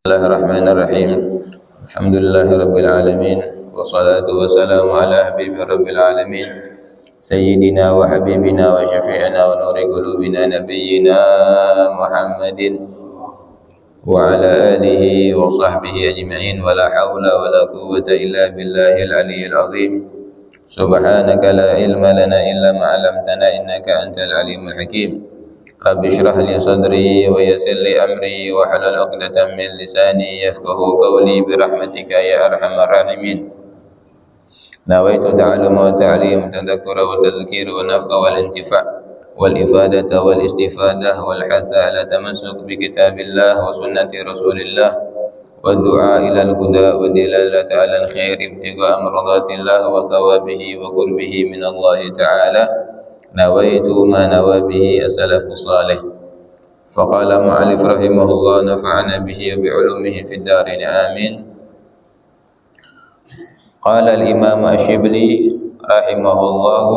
Bismillahirrahmanirrahim. Alhamdulillahirabbil alamin wassalatu wassalamu ala habibi rabbil alamin sayyidina wa habibina wa syafi'ina wa nuri qulubina nabiyyina Muhammadin wa ala alihi wa sahbihi ajma'in wa la haula wa la quwwata illa billahil aliyyil azim. Subhanaka la ilma lana illa ma 'allamtana innaka antal alimul hakim. Rabbi shrah li sadri wa yassir li amri wa halul 'uqdatam min lisani yafqahu qawli bi rahmatika ya arhamar rahimin. Nawaitu ta'alluma wa ta'lim tadhakkura wa tadhkira wa naf'a wal intifa' wal ifadata wal istifadah wal hatha ala tamassuk bi kitabillah wa sunnati rasulillah wa du'a ila al-huda wa dilalata ala al-khair ibtigha amradatillah wa thawabihi wa qurbihi min Allah ta'ala. Nawaitu ma nawa bihi as-salafu salih. Faqala mu'allif rahimahullah nafa'ana bihi wa bi'ulumihi fid darin amin. Qala al-imam Ash-Shibli rahimahullah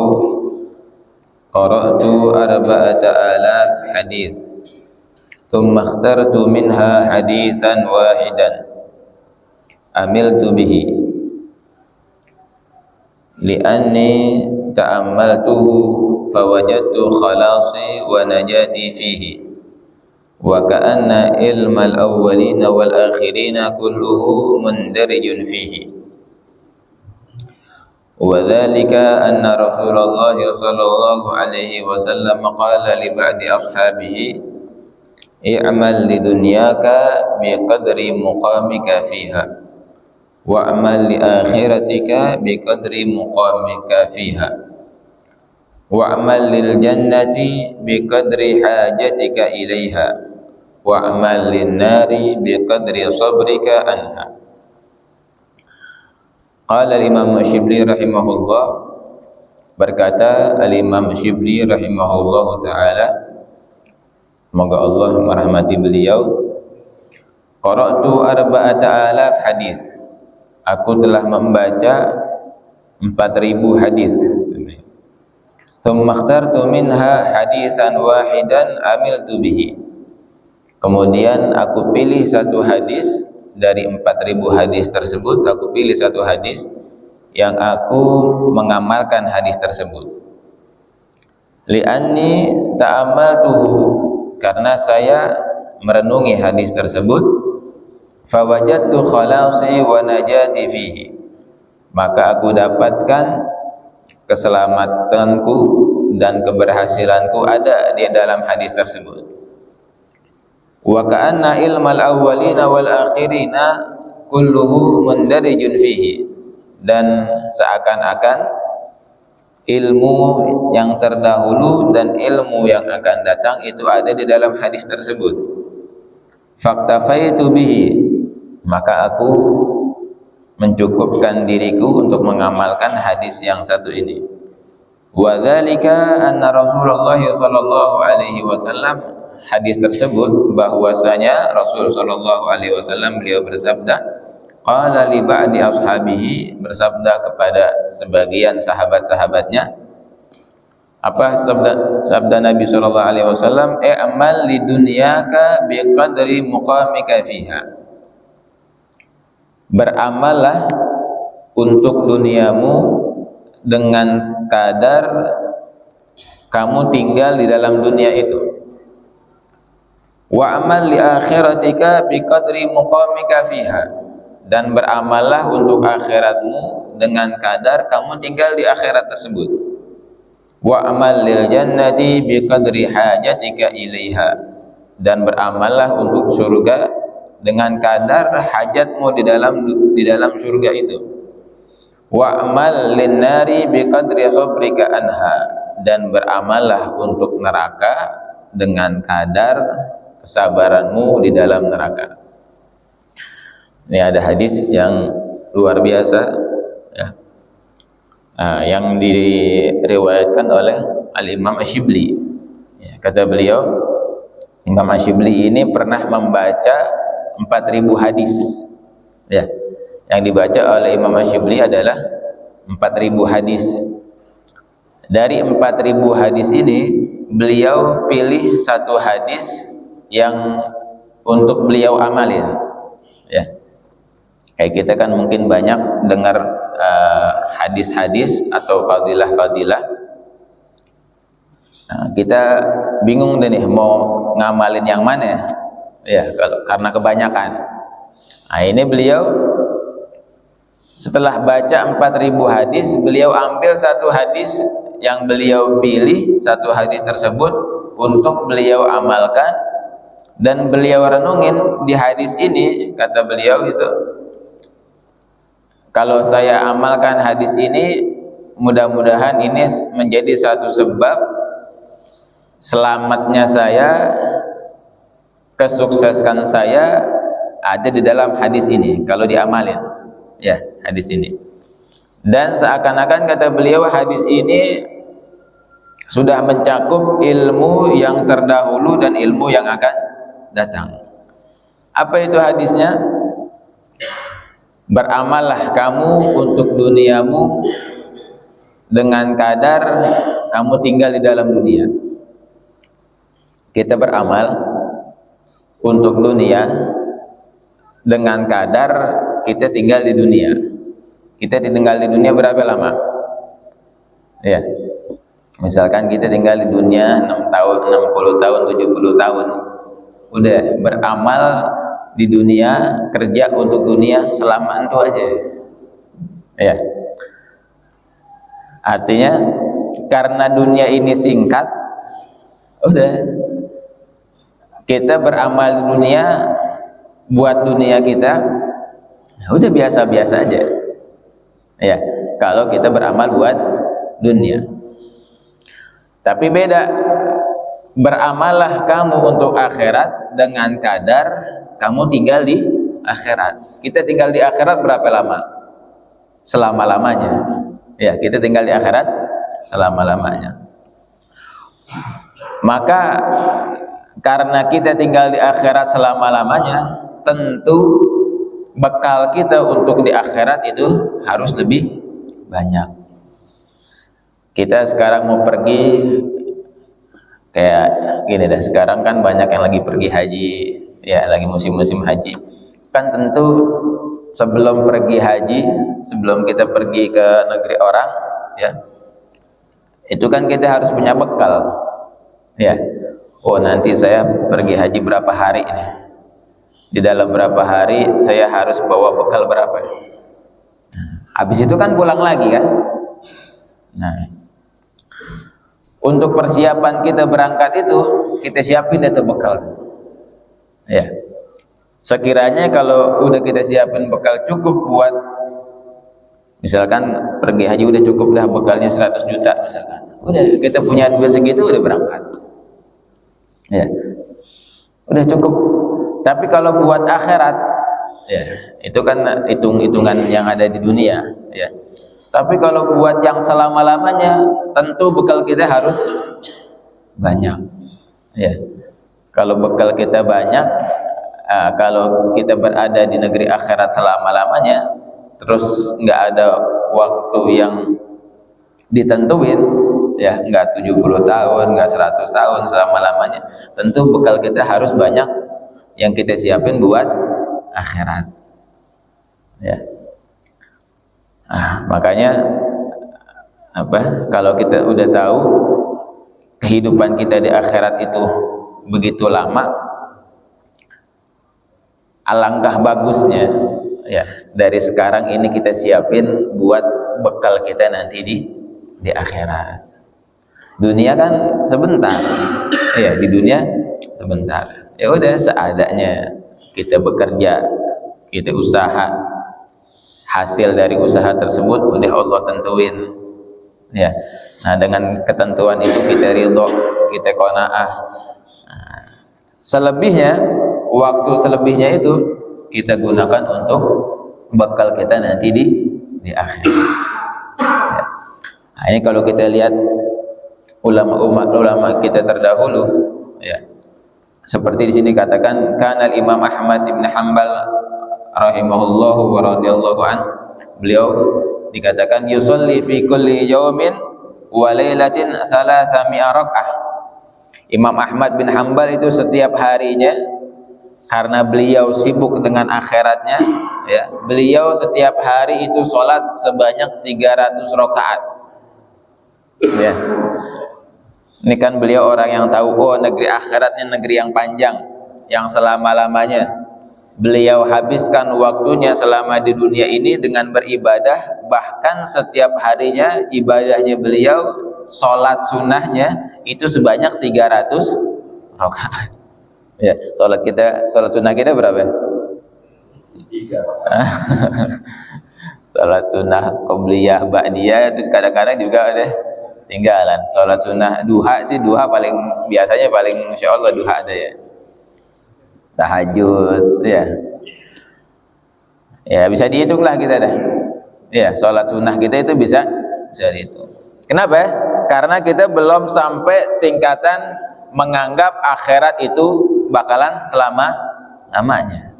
qara'tu arba'ata alaf hadith thumma ikhtartu minha hadithan wahidan amiltu bihi li'anni ta'ammaltuhu fawajadtu khalasi wa najati fihi wa ka'anna ilmal awwalina wal akhirina kulluhu mundarijun fihi wa dhalika anna Rasulullah sallallahu alaihi wasallam qala li ba'di ashabihi i'mal lidunyaka biqadri muqamika fiha wa'mal li akhiratika biqadri muqamika fiha wa'mal lil jannati biqadri hajatika ilaiha wa'mal lin nari biqadri sabrika anha. Qala al-imam Ash-Shibli rahimahullah, berkata al-imam Ash-Shibli rahimahullah ta'ala, semoga Allah merahmati beliau, qara'tu arba'ata alaf hadis, aku telah membaca 4.000 hadis. Thumma ikhtartu minha haditsan wahidan amiltu bihi. Kemudian aku pilih satu hadis dari 4.000 hadis tersebut, aku pilih satu hadis yang aku mengamalkan hadis tersebut. Li'anni ta'ammaltuhu, karena saya merenungi hadis tersebut, fawajadtu khalasi wa najati fihi, maka aku dapatkan keselamatanku dan keberhasilanku ada di dalam hadis tersebut. Wa ka'anna ilmal awwalina wal akhirina kulluhu mundarijun fihi, dan seakan-akan ilmu yang terdahulu dan ilmu yang akan datang itu ada di dalam hadis tersebut. Faktafaitu bihi, maka aku mencukupkan diriku untuk mengamalkan hadis yang satu ini. Wa dzalika anna Rasulullah sallallahu alaihi wasallam, hadis tersebut bahwasanya Rasul sallallahu alaihi wasallam beliau bersabda, qala li ba'di ashabihi, bersabda kepada sebagian sahabat-sahabatnya. Apa sabda Nabi sallallahu alaihi wasallam? I'mal lidunyaka biqadri muqamika fiha, beramallah untuk duniamu dengan kadar kamu tinggal di dalam dunia itu. Wa amal li akhiratika biqadri muqamika fiha, dan beramallah untuk akhiratmu dengan kadar kamu tinggal di akhirat tersebut. Wa amal lil jannati biqadri hajatika ilaiha, dan beramallah untuk surga dengan kadar hajatmu di dalam surga itu. Wa'mal lin nari biqadri sabrika anha, dan beramallah untuk neraka dengan kadar kesabaranmu di dalam neraka. Ini ada hadis yang luar biasa ya. Yang diriwayatkan oleh Al-Imam Ash-Shibli ya, kata beliau, Imam Ash-Shibli ini pernah membaca 4.000 hadis ya. Yang dibaca oleh Imam Ash-Shibli adalah 4.000 hadis. Dari 4.000 hadis ini beliau pilih satu hadis yang untuk beliau amalin. Kayak kita kan mungkin banyak dengar hadis-hadis atau fadilah-fadilah. Nah, kita bingung deh nih mau ngamalin yang mana ya, karena kebanyakan. Nah, ini beliau setelah baca 4.000 hadis, beliau ambil satu hadis yang beliau pilih, satu hadis tersebut untuk beliau amalkan, dan beliau renungin di hadis ini. Kata beliau itu, kalau saya amalkan hadis ini, mudah-mudahan ini menjadi satu sebab selamatnya saya, kesuksesan saya ada di dalam hadis ini kalau diamalin ya hadis ini. Dan seakan-akan kata beliau hadis ini sudah mencakup ilmu yang terdahulu dan ilmu yang akan datang. Apa itu hadisnya? Beramallah kamu untuk duniamu dengan kadar kamu tinggal di dalam dunia. Kita beramal untuk dunia dengan kadar kita tinggal di dunia. Kita tinggal di dunia berapa lama? Ya. Misalkan kita tinggal di dunia 6 tahun, 60 tahun, 70 tahun. Udah beramal di dunia, kerja untuk dunia selama itu aja. Ya. Artinya karena dunia ini singkat, udah kita beramal di dunia buat dunia kita, udah biasa-biasa aja. Ya, kalau kita beramal buat dunia. Tapi beda, beramallah kamu untuk akhirat dengan kadar kamu tinggal di akhirat. Kita tinggal di akhirat berapa lama? Selama-lamanya. Ya, kita tinggal di akhirat selama-lamanya. Maka karena kita tinggal di akhirat selama-lamanya, tentu bekal kita untuk di akhirat itu harus lebih banyak. Kita sekarang mau pergi kayak gini dah, sekarang kan banyak yang lagi pergi haji ya, lagi musim-musim haji. Kan tentu sebelum pergi haji, sebelum kita pergi ke negeri orang ya, itu kan kita harus punya bekal ya. Oh, nanti saya pergi haji berapa hari ini, di dalam berapa hari saya harus bawa bekal berapa. Habis itu kan pulang lagi kan. Nah, untuk persiapan kita berangkat itu kita siapin itu bekal ya. Sekiranya kalau udah kita siapin bekal cukup buat, misalkan pergi haji udah cukup dah bekalnya 100 juta misalkan, udah kita punya duit segitu udah berangkat ya, udah cukup. Tapi kalau buat akhirat ya, itu kan hitung-hitungan yang ada di dunia ya. Tapi kalau buat yang selama-lamanya, tentu bekal kita harus banyak ya. Kalau bekal kita banyak, kalau kita berada di negeri akhirat selama-lamanya, terus nggak ada waktu yang ditentuin ya, nggak 70 tahun, nggak 100 tahun selama-lamanya, tentu bekal kita harus banyak yang kita siapin buat akhirat ya. Nah, makanya kalau kita udah tahu kehidupan kita di akhirat itu begitu lama, alangkah bagusnya ya dari sekarang ini kita siapin buat bekal kita nanti di akhirat. Dunia kan sebentar ya, di dunia sebentar. Ya udah seadanya kita bekerja, kita usaha, hasil dari usaha tersebut udah Allah tentuin ya. Nah, dengan ketentuan itu kita ridho, kita qanaah. Nah, selebihnya, waktu selebihnya itu kita gunakan untuk bekal kita nanti di akhir ya. Nah, ini kalau kita lihat ulama kita terdahulu ya, seperti di sini katakan kana Imam Ahmad bin Hanbal rahimahullahu wa radhiyallahu an, beliau dikatakan yusolli fi kulli yawmin wa lailatin 300 rak'ah. Imam Ahmad bin Hanbal itu setiap harinya karena beliau sibuk dengan akhiratnya, ya, beliau setiap hari itu sholat sebanyak 300 rakaat. Ya. Ini kan beliau orang yang tahu, oh negeri akhiratnya negeri yang panjang, yang selama-lamanya. Beliau habiskan waktunya selama di dunia ini dengan beribadah, bahkan setiap harinya ibadahnya beliau, sholat sunnahnya itu sebanyak 300 rakaat. Ya, sholat sunnah kita berapa? 3. Sholat sunnah qobliyah, ba'diyah itu kadang-kadang juga ada tinggalan. Sholat sunnah duha sih, duha paling biasanya paling insya Allah duha ada ya. Tahajud ya bisa dihitung lah kita dah ya, sholat sunnah kita itu bisa dihitung. Kenapa? Karena kita belum sampai tingkatan menganggap akhirat itu bakalan selama-lamanya,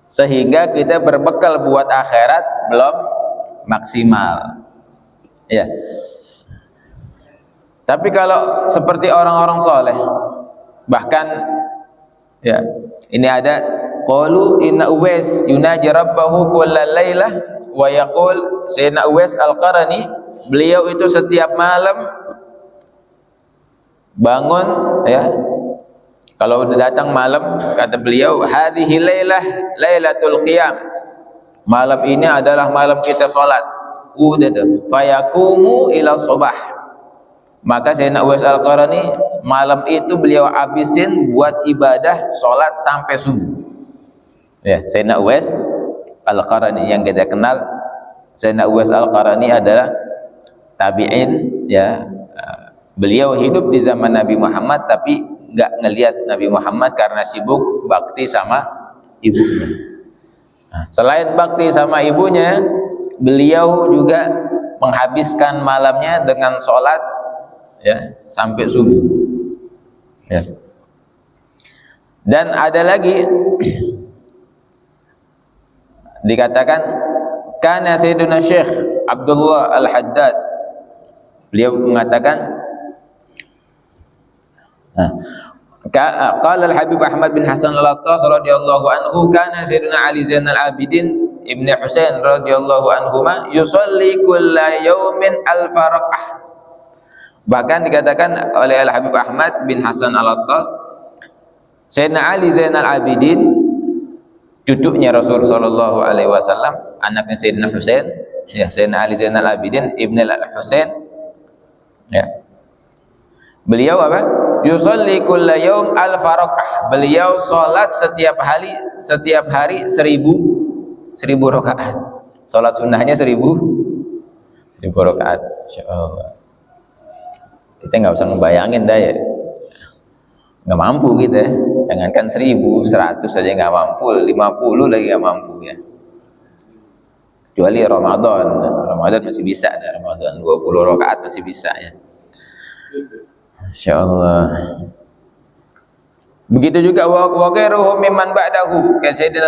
sehingga kita berbekal buat akhirat belum maksimal ya. Tapi kalau seperti orang-orang soleh, bahkan ya, ini ada qalu inna Uwais yunaji rabbahu kullal lailah wa yaqul, Sayyidina Uwais Al-Qarani, beliau itu setiap malam bangun ya, kalau udah datang malam kata beliau, hadhihi lailah lailatul qiyam, malam ini adalah malam kita salat. Udah tuh, fayaqumu ila subah. Maka Sayyidina Uwais Al-Qarani malam itu beliau habisin buat ibadah sholat sampai subuh. Ya, Sayyidina Uwais Al-Qarani yang kita kenal, Sayyidina Uwais Al-Qarani adalah tabi'in ya. Beliau hidup di zaman Nabi Muhammad tapi nggak ngelihat Nabi Muhammad karena sibuk bakti sama ibunya. Nah, selain bakti sama ibunya, beliau juga menghabiskan malamnya dengan sholat ya sampai subuh ya. Dan ada lagi dikatakan kana Sayyiduna Syekh Abdullah Al-Haddad, beliau mengatakan qala Al-Habib Ahmad bin Hasan Al-Attas radhiyallahu anhu, kana Sayyiduna Ali Zainal Abidin Ibn Husain radhiyallahu anhuma yusalli kulla yawmin alfa rak'ah. Bahkan dikatakan oleh Al-Habib Ahmad bin Hasan Al-Attas, Sayyidina Ali Zainal Abidin, cucunya Rasul sallallahu alaihi wasallam, anaknya Sayyidina Husain, ya, Sayyidina Ali Zainal Abidin Ibn Al-Husain ya. Beliau apa? Yusalli kulla yaum alfa rak'ah. Beliau salat setiap hari 1000 rakaat. Salat sunnahnya 1000 rakaat. Insyaallah. Kita nggak usah ngebayangin dah ya, nggak mampu kita, jangankan 1000, 100 saja nggak mampu, 50 lagi nggak mampu ya, kecuali Ramadan masih bisa, ada Ramadan 20 rakaat masih bisa ya, insyaallah. Begitu juga wa ghairuhu mimman ba'dahu, kayak Sayyidina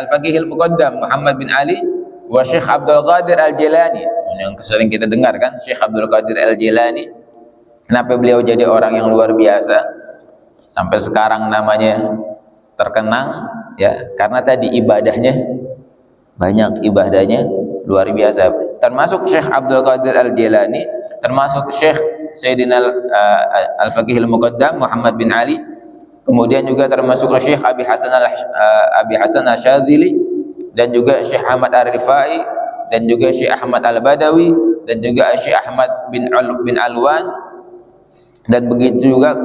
Al-Faqih Al-Muqaddam Muhammad bin Ali wa Syekh Abdul Qadir Al-Jilani, yang sering kita dengar kan, Syekh Abdul Qadir Al-Jilani. Kenapa beliau jadi orang yang luar biasa sampai sekarang namanya terkenang ya? Karena tadi ibadahnya banyak, ibadahnya luar biasa. Termasuk Syekh Abdul Qadir Al-Jilani, termasuk Syekh Sayyidina Al-Faqih Al-Muqaddam Muhammad bin Ali, kemudian juga termasuk Syekh Abi Hasan Asyadzili, dan juga Syekh Ahmad Ar-Rifai, dan juga Syekh Ahmad Al-Badawi, dan juga Syekh Ahmad bin Alwan, dan begitu juga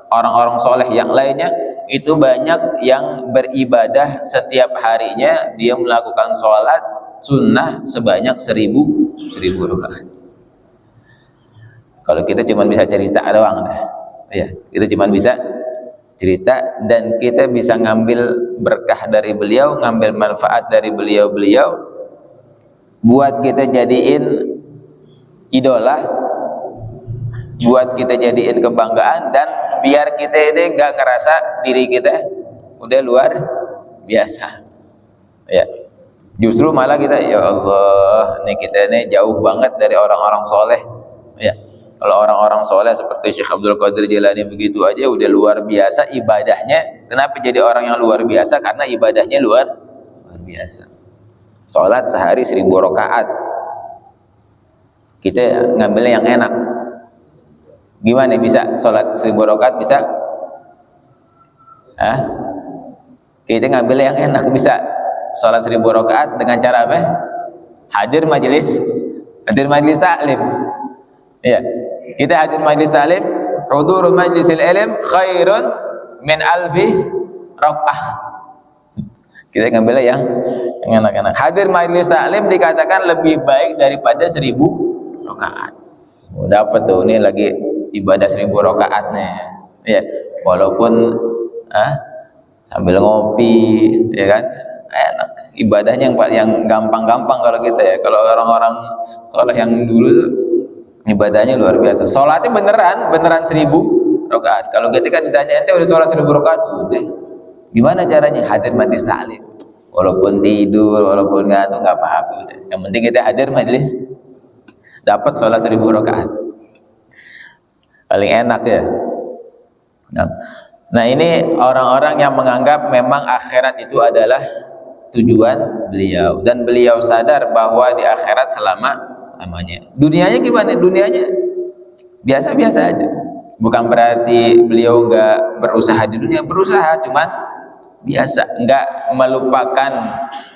orang-orang soleh yang lainnya. Itu banyak yang beribadah setiap harinya, dia melakukan sholat sunnah sebanyak 1000 rakaat. Kalau kita cuma bisa cerita doang dah ya, kita cuma bisa cerita, dan kita bisa ngambil berkah dari beliau, ngambil manfaat dari beliau buat kita jadiin idola, buat kita jadiin kebanggaan, dan biar kita ini nggak ngerasa diri kita udah luar biasa ya. Justru malah kita, ya Allah, ini kita ini jauh banget dari orang-orang soleh ya. Kalau orang-orang soleh seperti Syekh Abdul Qadir Jilani begitu aja udah luar biasa ibadahnya. Kenapa jadi orang yang luar biasa? Karena ibadahnya luar biasa. Sholat sehari 1000 rakaat. Kita ngambilnya yang enak. Gimana bisa sholat 1000 rakaat bisa? Kita ngambilnya yang enak bisa sholat 1000 rakaat dengan cara apa? Hadir majelis taklim. Iya, kita hadir majelis taklim, huduru majlisil ilm khairun min alfi rakaah. Kita ngambilnya yang enak-enak. Hadir majelis taklim dikatakan lebih baik daripada 1000 rakaat. Dapat tuh, ini lagi ibadah 1000 rakaat nih. Ya, walaupun sambil ngopi, ya kan? Enak. Ibadahnya yang gampang-gampang kalau kita ya. Kalau orang-orang soleh yang dulu tuh ibadahnya luar biasa. Sholatnya beneran 1000 rakaat. Kalau ketika ditanya ente udah sholat 1000 rakaat, udah. Gimana caranya? Hadir majelis taklim. Walaupun tidur, walaupun ngantuk nggak apa-apa udah. Yang penting kita hadir majelis, dapat sholat 1000 rakaat. Paling enak ya. Nah, ini orang-orang yang menganggap memang akhirat itu adalah tujuan beliau, dan beliau sadar bahwa di akhirat selama-lamanya. Dunianya gimana? Dunianya biasa-biasa aja. Bukan berarti beliau nggak berusaha di dunia, berusaha, cuman biasa, nggak melupakan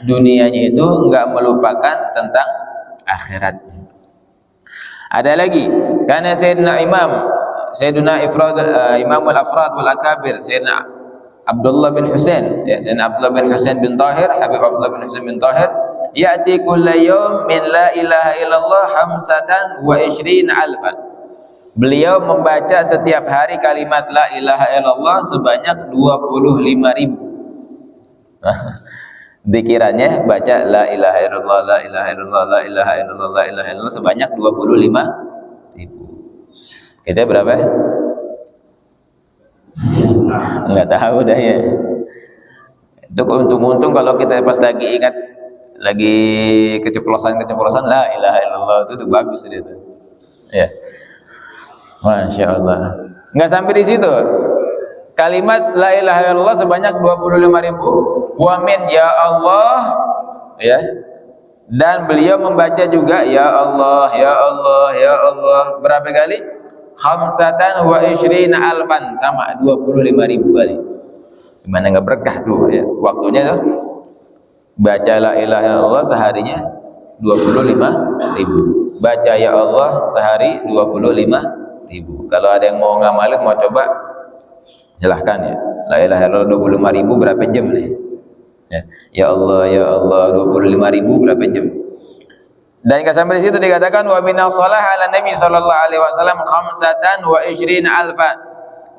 dunianya itu, nggak melupakan tentang akhiratnya. Ada lagi, karena Sayyidina Imamul Afrad wal Akabir, Sayyidina Abdullah bin Husain, ya, Sayyidina Abdullah bin Husain bin Tahir, Habib Abdullah bin Husain bin Tahir, ya'ti kulla yawm min la ilaha illallah hamsatan wa ishrina alfan. Beliau membaca setiap hari kalimat la ilaha illallah sebanyak 25.000. Dikirannya baca la ilaha illallah, la ilaha illallah, la ilaha illallah, la ilaha illallah sebanyak 25.000. Kita berapa? Nggak tahu dah ya. Itu untung kalau kita pas lagi ingat, lagi keceplosan la ilaha illallah itu udah bagus dia tuh. Ya. Masya Allah. Nggak sampai di situ. Kalimat la ilaha illallah sebanyak 25.000. Wa min ya Allah, ya. Dan beliau membaca juga ya Allah, ya Allah, ya Allah berapa kali? Khamsatan wa ishrina alfan, sama 25.000 kali. Gimana nggak berkah tuh ya. Waktunya tuh baca la ilaha illallah seharinya 25.000. Baca ya Allah sehari 25.000. Kalau ada yang mau ngamalin, mau coba, silahkan ya. La ilaha illallah 25.000 berapa jam nih? Ya Allah, ya Allah 25.000 berapa jam? Dan sampai di situ dikatakan wa minas shalah ala Nabi sallallahu alaihi wasallam khamsatan wa ishrina alfan.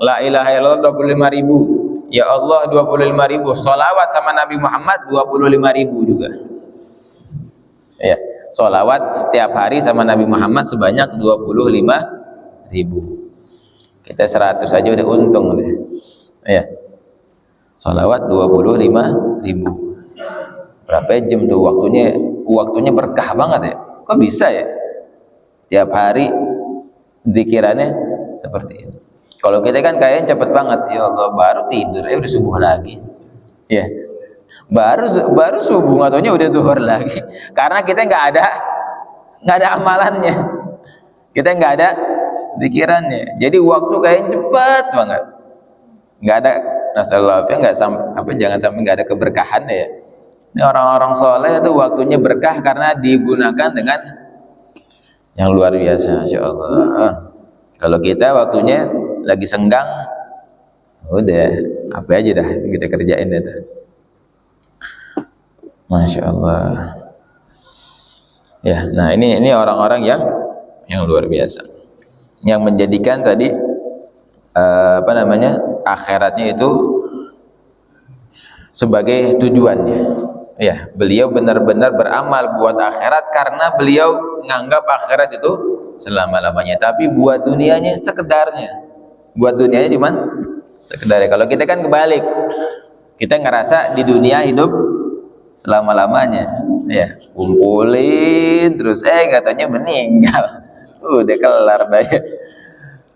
La ilaha illallah 25.000. Ya Allah 25.000. Sholawat sama Nabi Muhammad 25.000 juga. Ya, sholawat setiap hari sama Nabi Muhammad sebanyak 25.000. Kita 100 aja udah untung deh. Ya. Sholawat 25.000. Berapa jam tuh waktunya berkah banget ya. Kok bisa ya? Tiap hari dzikirannya seperti ini. Kalau kita kan kayaknya cepet banget. Ya Allah, baru tidur ya udah subuh lagi. Ya. Baru subuh ataunya udah zuhur lagi. Karena kita nggak ada amalannya. Kita nggak ada dzikirannya. Jadi waktu kayaknya cepet banget. Nggak ada jangan sampai nggak ada keberkahannya ya. Ini orang-orang soleh itu waktunya berkah karena digunakan dengan yang luar biasa, Insya Allah. Kalau kita waktunya lagi senggang, udah apa aja dah kita kerjain itu. Masya Allah. Ya, nah ini orang-orang yang luar biasa, yang menjadikan tadi akhiratnya itu sebagai tujuannya. Ya, beliau benar-benar beramal buat akhirat karena beliau menganggap akhirat itu selama-lamanya. Tapi buat dunianya sekedarnya. Buat dunianya cuman sekedarnya. Kalau kita kan kebalik. Kita ngerasa di dunia hidup selama-lamanya. Ya, kumpulin terus katanya meninggal. udah kelar dah ya.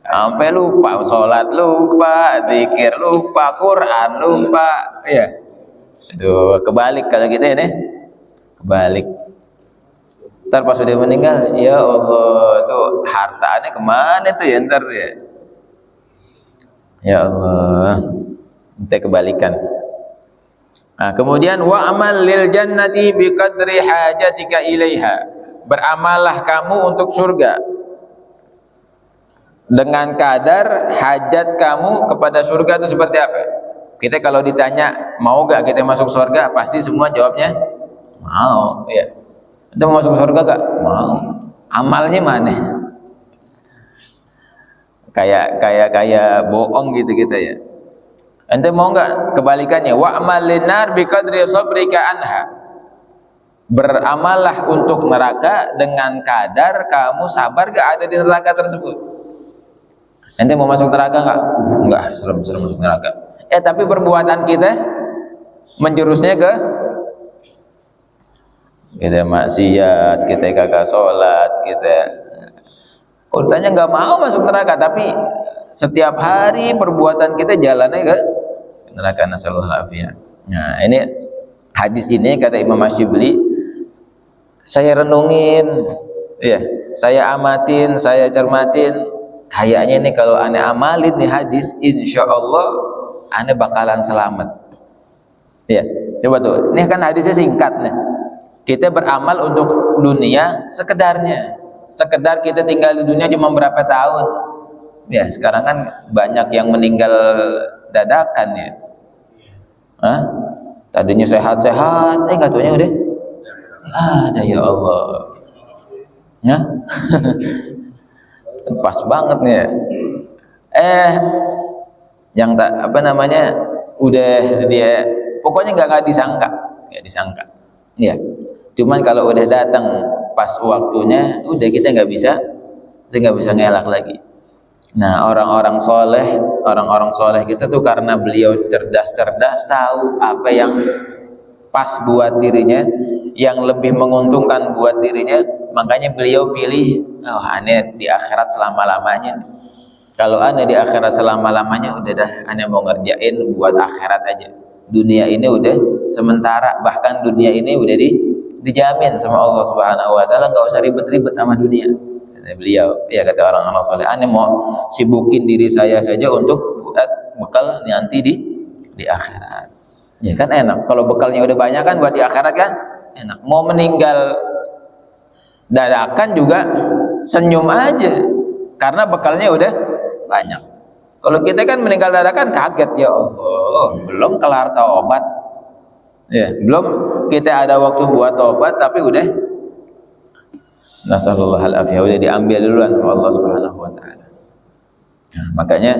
Sampai lupa sholat, lupa zikir, lupa Quran, lupa ya. Aduh, kebalik kalau kita ini, kebalik. Ntar pas udah meninggal, ya Allah, tuh hartanya kemana tuh ya ntar ya. Ya Allah, kita kebalikan. Nah, kemudian wa amal lil jannati biqadri hajatika ilaiha. Beramallah kamu untuk surga dengan kadar hajat kamu kepada surga itu seperti apa? Kita kalau ditanya mau gak kita masuk surga, pasti semua jawabnya mau. Ya. Anda mau masuk surga gak? Mau. Amalnya mana? Kayak bohong gitu kita ya. Anda mau gak? Kebalikannya, wa amal linar biqadri sabrika anha. Beramallah untuk neraka dengan kadar kamu sabar gak ada di neraka tersebut. Ente mau masuk neraka enggak? Enggak, serem-serem masuk neraka. Tapi perbuatan kita menjurusnya ke kita maksiat, kita kagak sholat, kita urutannya enggak mau masuk neraka, tapi setiap hari perbuatan kita jalannya ke neraka. Nasallallahu alaihi. Nah, ini hadis ini kata Imam Asyibli, saya renungin, ya, saya amatin, saya cermatin. Kayaknya nih kalau ane amalin nih hadis, insya Allah ane bakalan selamat. Ya, coba tuh. Ini kan hadisnya singkat nih. Kita beramal untuk dunia sekedarnya. Sekedar kita tinggal di dunia cuma berapa tahun. Ya, sekarang kan banyak yang meninggal dadakan ya. Hah? Tadinya sehat-sehat, nggak taunya udah ada, ya Allah. Ya. Pas banget nih ya. Yang tak apa namanya udah dia pokoknya nggak disangka, ya. Cuman kalau udah datang pas waktunya, udah kita nggak bisa ngelak lagi. Nah, orang-orang soleh kita tuh karena beliau cerdas tahu apa yang pas buat dirinya, yang lebih menguntungkan buat dirinya, makanya beliau pilih, oh ane di akhirat selama-lamanya. Kalau ane di akhirat selama-lamanya, udah dah ane mau ngerjain buat akhirat aja. Dunia ini udah sementara, bahkan dunia ini udah dijamin sama Allah Subhanahu wa taala, enggak usah ribet-ribet sama dunia. Kata beliau, ya kata orang-orang soleh, ane mau sibukin diri saya saja untuk buat bekal nanti di akhirat. Ya kan enak, kalau bekalnya udah banyak kan buat di akhirat kan enak. Mau meninggal dadakan juga senyum aja karena bekalnya udah banyak. Kalau kita kan meninggal dadakan kaget, ya Allah, belum kelar taubat. Ya, belum kita ada waktu buat taubat tapi udah nasallallahu alaihi udah diambil duluan oleh Allah Subhanahu wa taala. Nah, makanya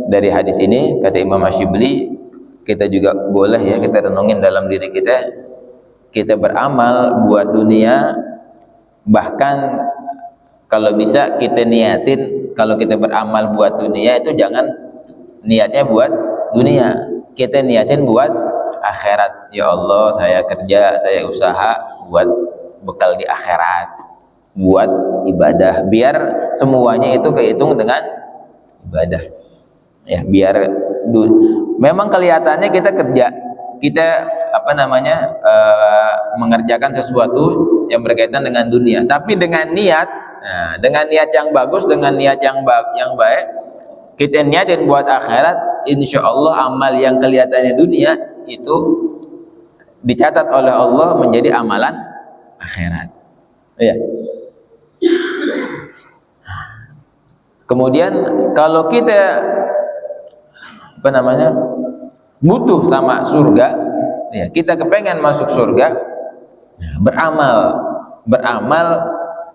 dari hadis ini kata Imam Asyibli, kita juga boleh ya kita renungin dalam diri kita beramal buat dunia, bahkan kalau bisa kita niatin kalau kita beramal buat dunia itu jangan niatnya buat dunia, kita niatin buat akhirat. Ya Allah, saya kerja, saya usaha buat bekal di akhirat, buat ibadah, biar semuanya itu kehitung dengan ibadah. Ya, biar memang kelihatannya kita kerja, kita mengerjakan sesuatu yang berkaitan dengan dunia, tapi dengan niat, dengan niat yang bagus, dengan niat yang baik, kita niatin buat akhirat, insya Allah amal yang kelihatannya dunia itu dicatat oleh Allah menjadi amalan akhirat. Ya. Kemudian kalau kita butuh sama surga, ya, kita kepengen masuk surga, beramal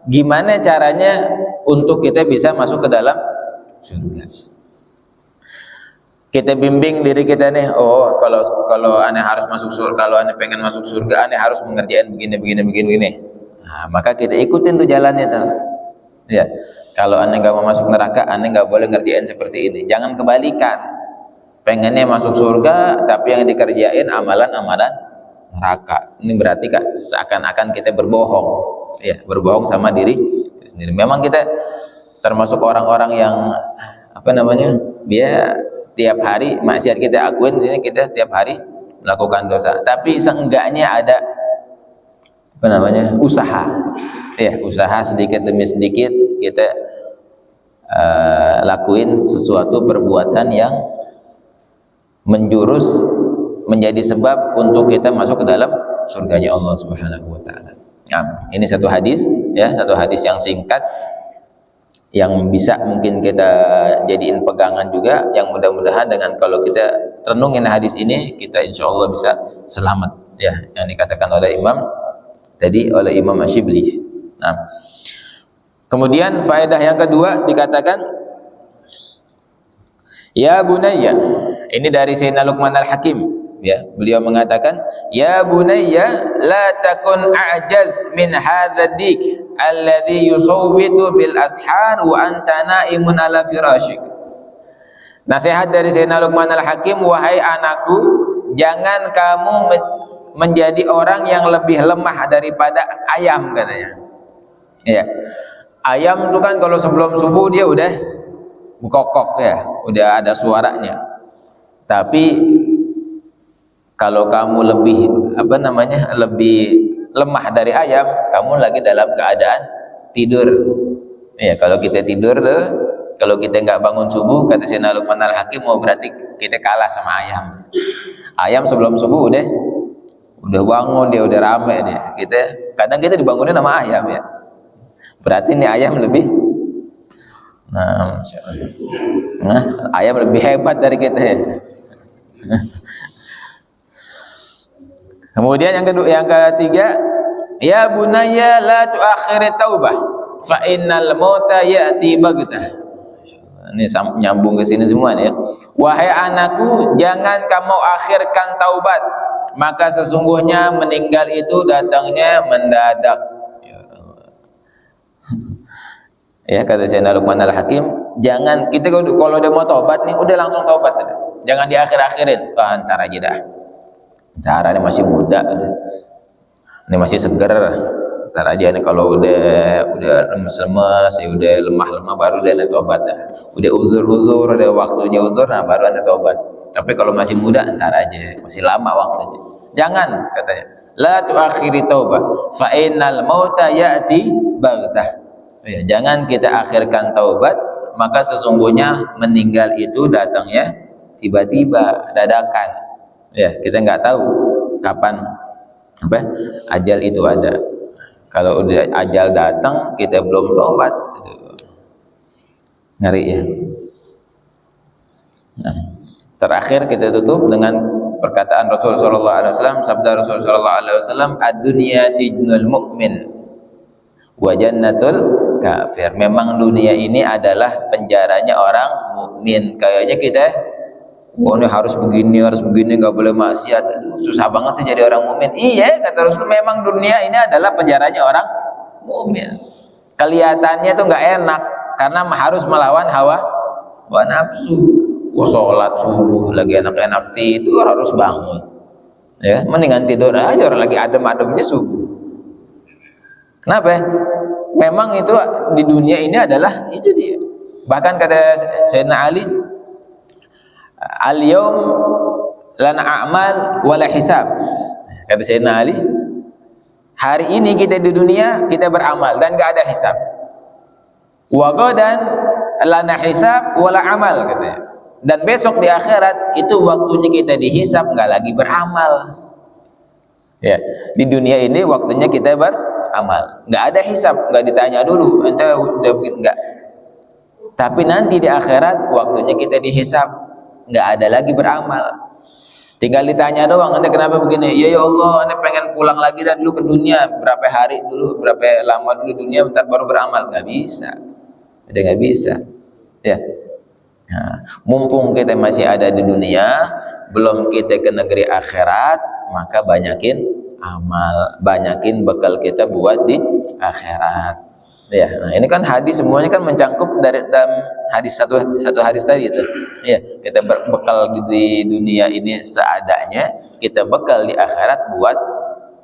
gimana caranya untuk kita bisa masuk ke dalam surga. Kita bimbing diri kita nih, oh kalau aneh harus masuk surga, kalau aneh pengen masuk surga, aneh harus mengerjain begini. Nah, maka kita ikutin tuh jalannya tuh. Ya, kalau aneh nggak mau masuk neraka, aneh nggak boleh ngerjain seperti ini. Jangan kebalikan. Pengennya masuk surga tapi yang dikerjain amalan-amalan neraka. Ini berarti kan seakan-akan kita berbohong, ya, berbohong sama diri diri sendiri. Memang kita termasuk orang-orang yang dia tiap hari maksiat kita akuin, ini kita tiap hari melakukan dosa. Tapi seenggaknya ada usaha. Ya, usaha sedikit demi sedikit kita lakuin sesuatu perbuatan yang menjurus menjadi sebab untuk kita masuk ke dalam surganya Allah Subhanahu wa taala. Nah, ini satu hadis yang singkat yang bisa mungkin kita jadiin pegangan juga, yang mudah-mudahan dengan kalau kita renungin hadis ini kita insya Allah bisa selamat, ya, yang dikatakan oleh Imam Asyibli. Nah, kemudian faedah yang kedua dikatakan, ya bunayya, ini dari Sayyidina Luqman Al-Hakim, ya, beliau mengatakan, ya bunayya la takun a'jaz min hadha dik alladhi yusawwitu bil ashar wa anta naimun ala firashik. Nasihat dari Sayyidina Luqman Al-Hakim, wahai anakku, jangan kamu menjadi orang yang lebih lemah daripada ayam, katanya. Ya, ayam itu kan kalau sebelum subuh dia udah bekokok, ya, udah ada suaranya. Tapi kalau kamu lebih lebih lemah dari ayam, kamu lagi dalam keadaan tidur. Ya, kalau kita tidur tuh, kalau kita nggak bangun subuh, kata Sayyidina Luqman Al-Hakim, berarti kita kalah sama ayam. Ayam sebelum subuh udah bangun, dia udah rame dia. Kadang kita dibangunin sama ayam, ya. Berarti ini ayam lebih ayam lebih hebat dari kita, ya. Kemudian yang ketiga, ya bunayya la tuakhir taubah fa innal mauta ya'ti baghtah. Ini nyambung ke sini semua nih, ya. Wahai anakku, jangan kamu akhirkan taubat, maka sesungguhnya meninggal itu datangnya mendadak. Ya, kata Sayyidina Luqman Al-Hakim, jangan kita kalau udah mau taubat nih, udah langsung taubat, jangan diakhir-akhirin. Ntar aja dah. Ntar ini masih muda, ini masih seger. Ntar aja nih, kalau udah lemes-lemes, ya udah lemah-lemah, baru dia tobat dah. Udah uzur-uzur, udah waktunya uzur, nah baru ada tobat. Tapi kalau masih muda, ntar aja, masih lama waktunya. Jangan, katanya, la tuakhiri taubah fa innal mauta ya'ti baghtah. Ya, jangan kita akhirkan taubat, maka sesungguhnya meninggal itu datangnya tiba-tiba, dadakan. Ya, kita nggak tahu kapan ajal itu ada. Kalau udah ajal datang kita belum taubat, ngeri, ya. Nah, terakhir kita tutup dengan perkataan Rasulullah SAW, sabda Rasulullah SAW, ad-dunya sijnul mu'min wa jannatul kafir. Memang dunia ini adalah penjaranya orang mukmin. Kayaknya kita ini harus begini, nggak boleh maksiat. Susah banget sih jadi orang mukmin. Iya, kata Rasul, memang dunia ini adalah penjaranya orang mukmin. Kelihatannya tuh nggak enak karena harus melawan hawa nafsu. Sholat subuh lagi enak-enak tidur, harus bangun. Ya, mendingan tidur aja, orang lagi adem-ademnya subuh. Kenapa? Memang itu di dunia ini adalah itu dia. Bahkan kata Sayyidina Ali, al-yawm lana a'mal wala hisab. Kata Sayyidina Ali, hari ini kita di dunia kita beramal dan gak ada hisab. Wa ghadan lana hisab wala amal, katanya. Dan besok di akhirat itu waktunya kita dihisab, gak lagi beramal. Ya, di dunia ini waktunya kita beramal, gak ada hisab, gak ditanya dulu ente udah begini, enggak. Tapi nanti di akhirat waktunya kita dihisab, nggak ada lagi beramal, tinggal ditanya doang, ente kenapa begini? Ya Allah, ente pengen pulang lagi dan dulu ke dunia, berapa hari dulu, berapa lama dulu dunia, bentar baru beramal. Nggak bisa, udah nggak bisa, ya. Nah, mumpung kita masih ada di dunia, belum kita ke negeri akhirat, maka banyakin amal, banyakin bekal kita buat di akhirat. Ya, nah ini kan hadis semuanya kan mencangkup dari dalam hadis satu hadis tadi itu. Ya, kita berbekal di dunia ini seadanya, kita bekal di akhirat buat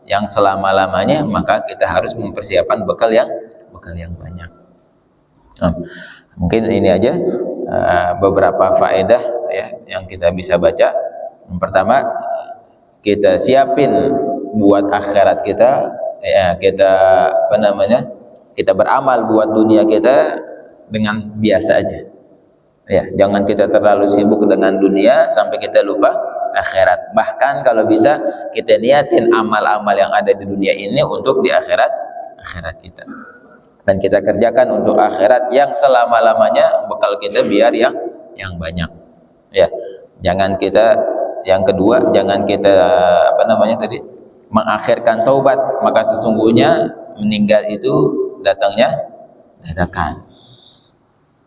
yang selama-lamanya, maka kita harus mempersiapkan bekal bekal yang banyak. Mungkin ini aja beberapa faedah ya yang kita bisa baca. Yang pertama, kita siapin buat akhirat kita, ya kita kita beramal buat dunia kita dengan biasa aja. Ya, jangan kita terlalu sibuk dengan dunia sampai kita lupa akhirat. Bahkan kalau bisa kita niatin amal-amal yang ada di dunia ini untuk di akhirat kita. Dan kita kerjakan untuk akhirat yang selama-lamanya, bekal kita biar yang banyak. Ya. Jangan kita, yang kedua, jangan kita mengakhirkan taubat, maka sesungguhnya meninggal itu datangnya dadakan.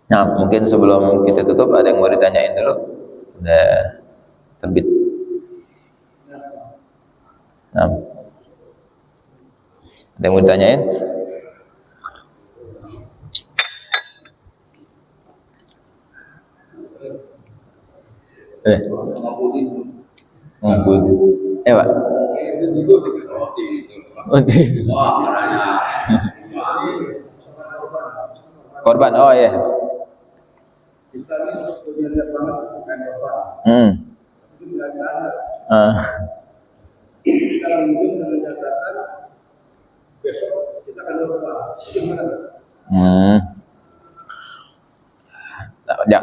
Nah, mungkin sebelum kita tutup ada yang mau ditanyain dulu. Udah terbit. Nah, ada yang mau ditanyain? Ngabudi. Pak. Korban. Oh ya. Ya,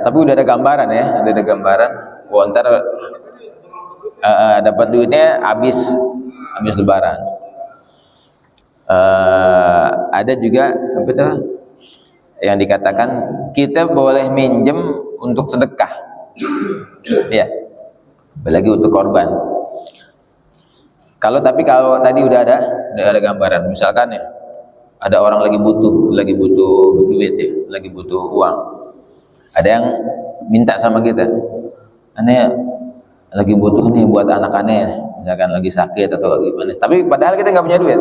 tapi udah ada gambaran ya, ada gambaran. Ntar dapat duitnya habis lebaran. Ada juga apa tuh yang dikatakan kita boleh minjem untuk sedekah, ya, apalagi untuk korban. Kalau tadi udah ada gambaran, misalkan ya ada orang lagi butuh duit ya, lagi butuh uang, ada yang minta sama kita, aneh lagi butuh nih buat anak aneh, misalkan lagi sakit atau lagi mana, tapi padahal kita nggak punya duit.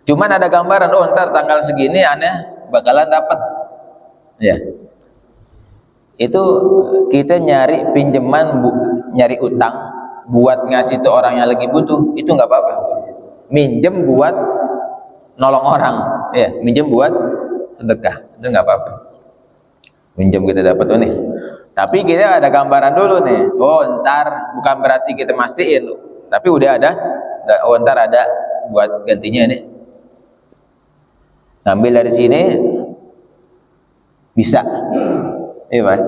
Cuman ada gambaran, oh ntar tanggal segini aneh bakalan dapat, ya. Itu kita nyari pinjaman, nyari utang buat ngasih ke orang yang lagi butuh, itu nggak apa-apa. Minjem buat nolong orang, ya, minjem buat sedekah, itu nggak apa-apa. Minjem kita dapat tuh nih. Tapi kita ada gambaran dulu nih. Oh, ntar bukan berarti kita mastiin, tapi udah ada. Oh, ntar ada buat gantinya nih. Ngambil dari sini bisa, iya Pak.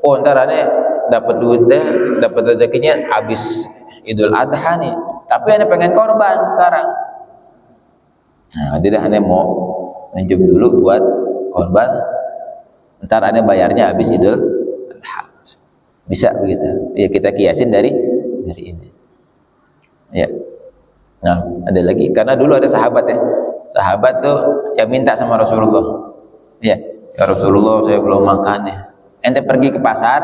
Oh, ntar aneh dapat duitnya, dapat rezekinya habis Idul Adha nih. Tapi aneh pengen korban sekarang. Nah, jadi aneh mau minjem dulu buat korban. Ntar aneh bayarnya habis Idul Adha. Bisa begitu. Ya kita kiasin dari ini. Ya. Nah, ada lagi karena dulu ada sahabat ya. Sahabat tuh yang minta sama Rasulullah, ya Rasulullah saya belum makan ya. Ente pergi ke pasar,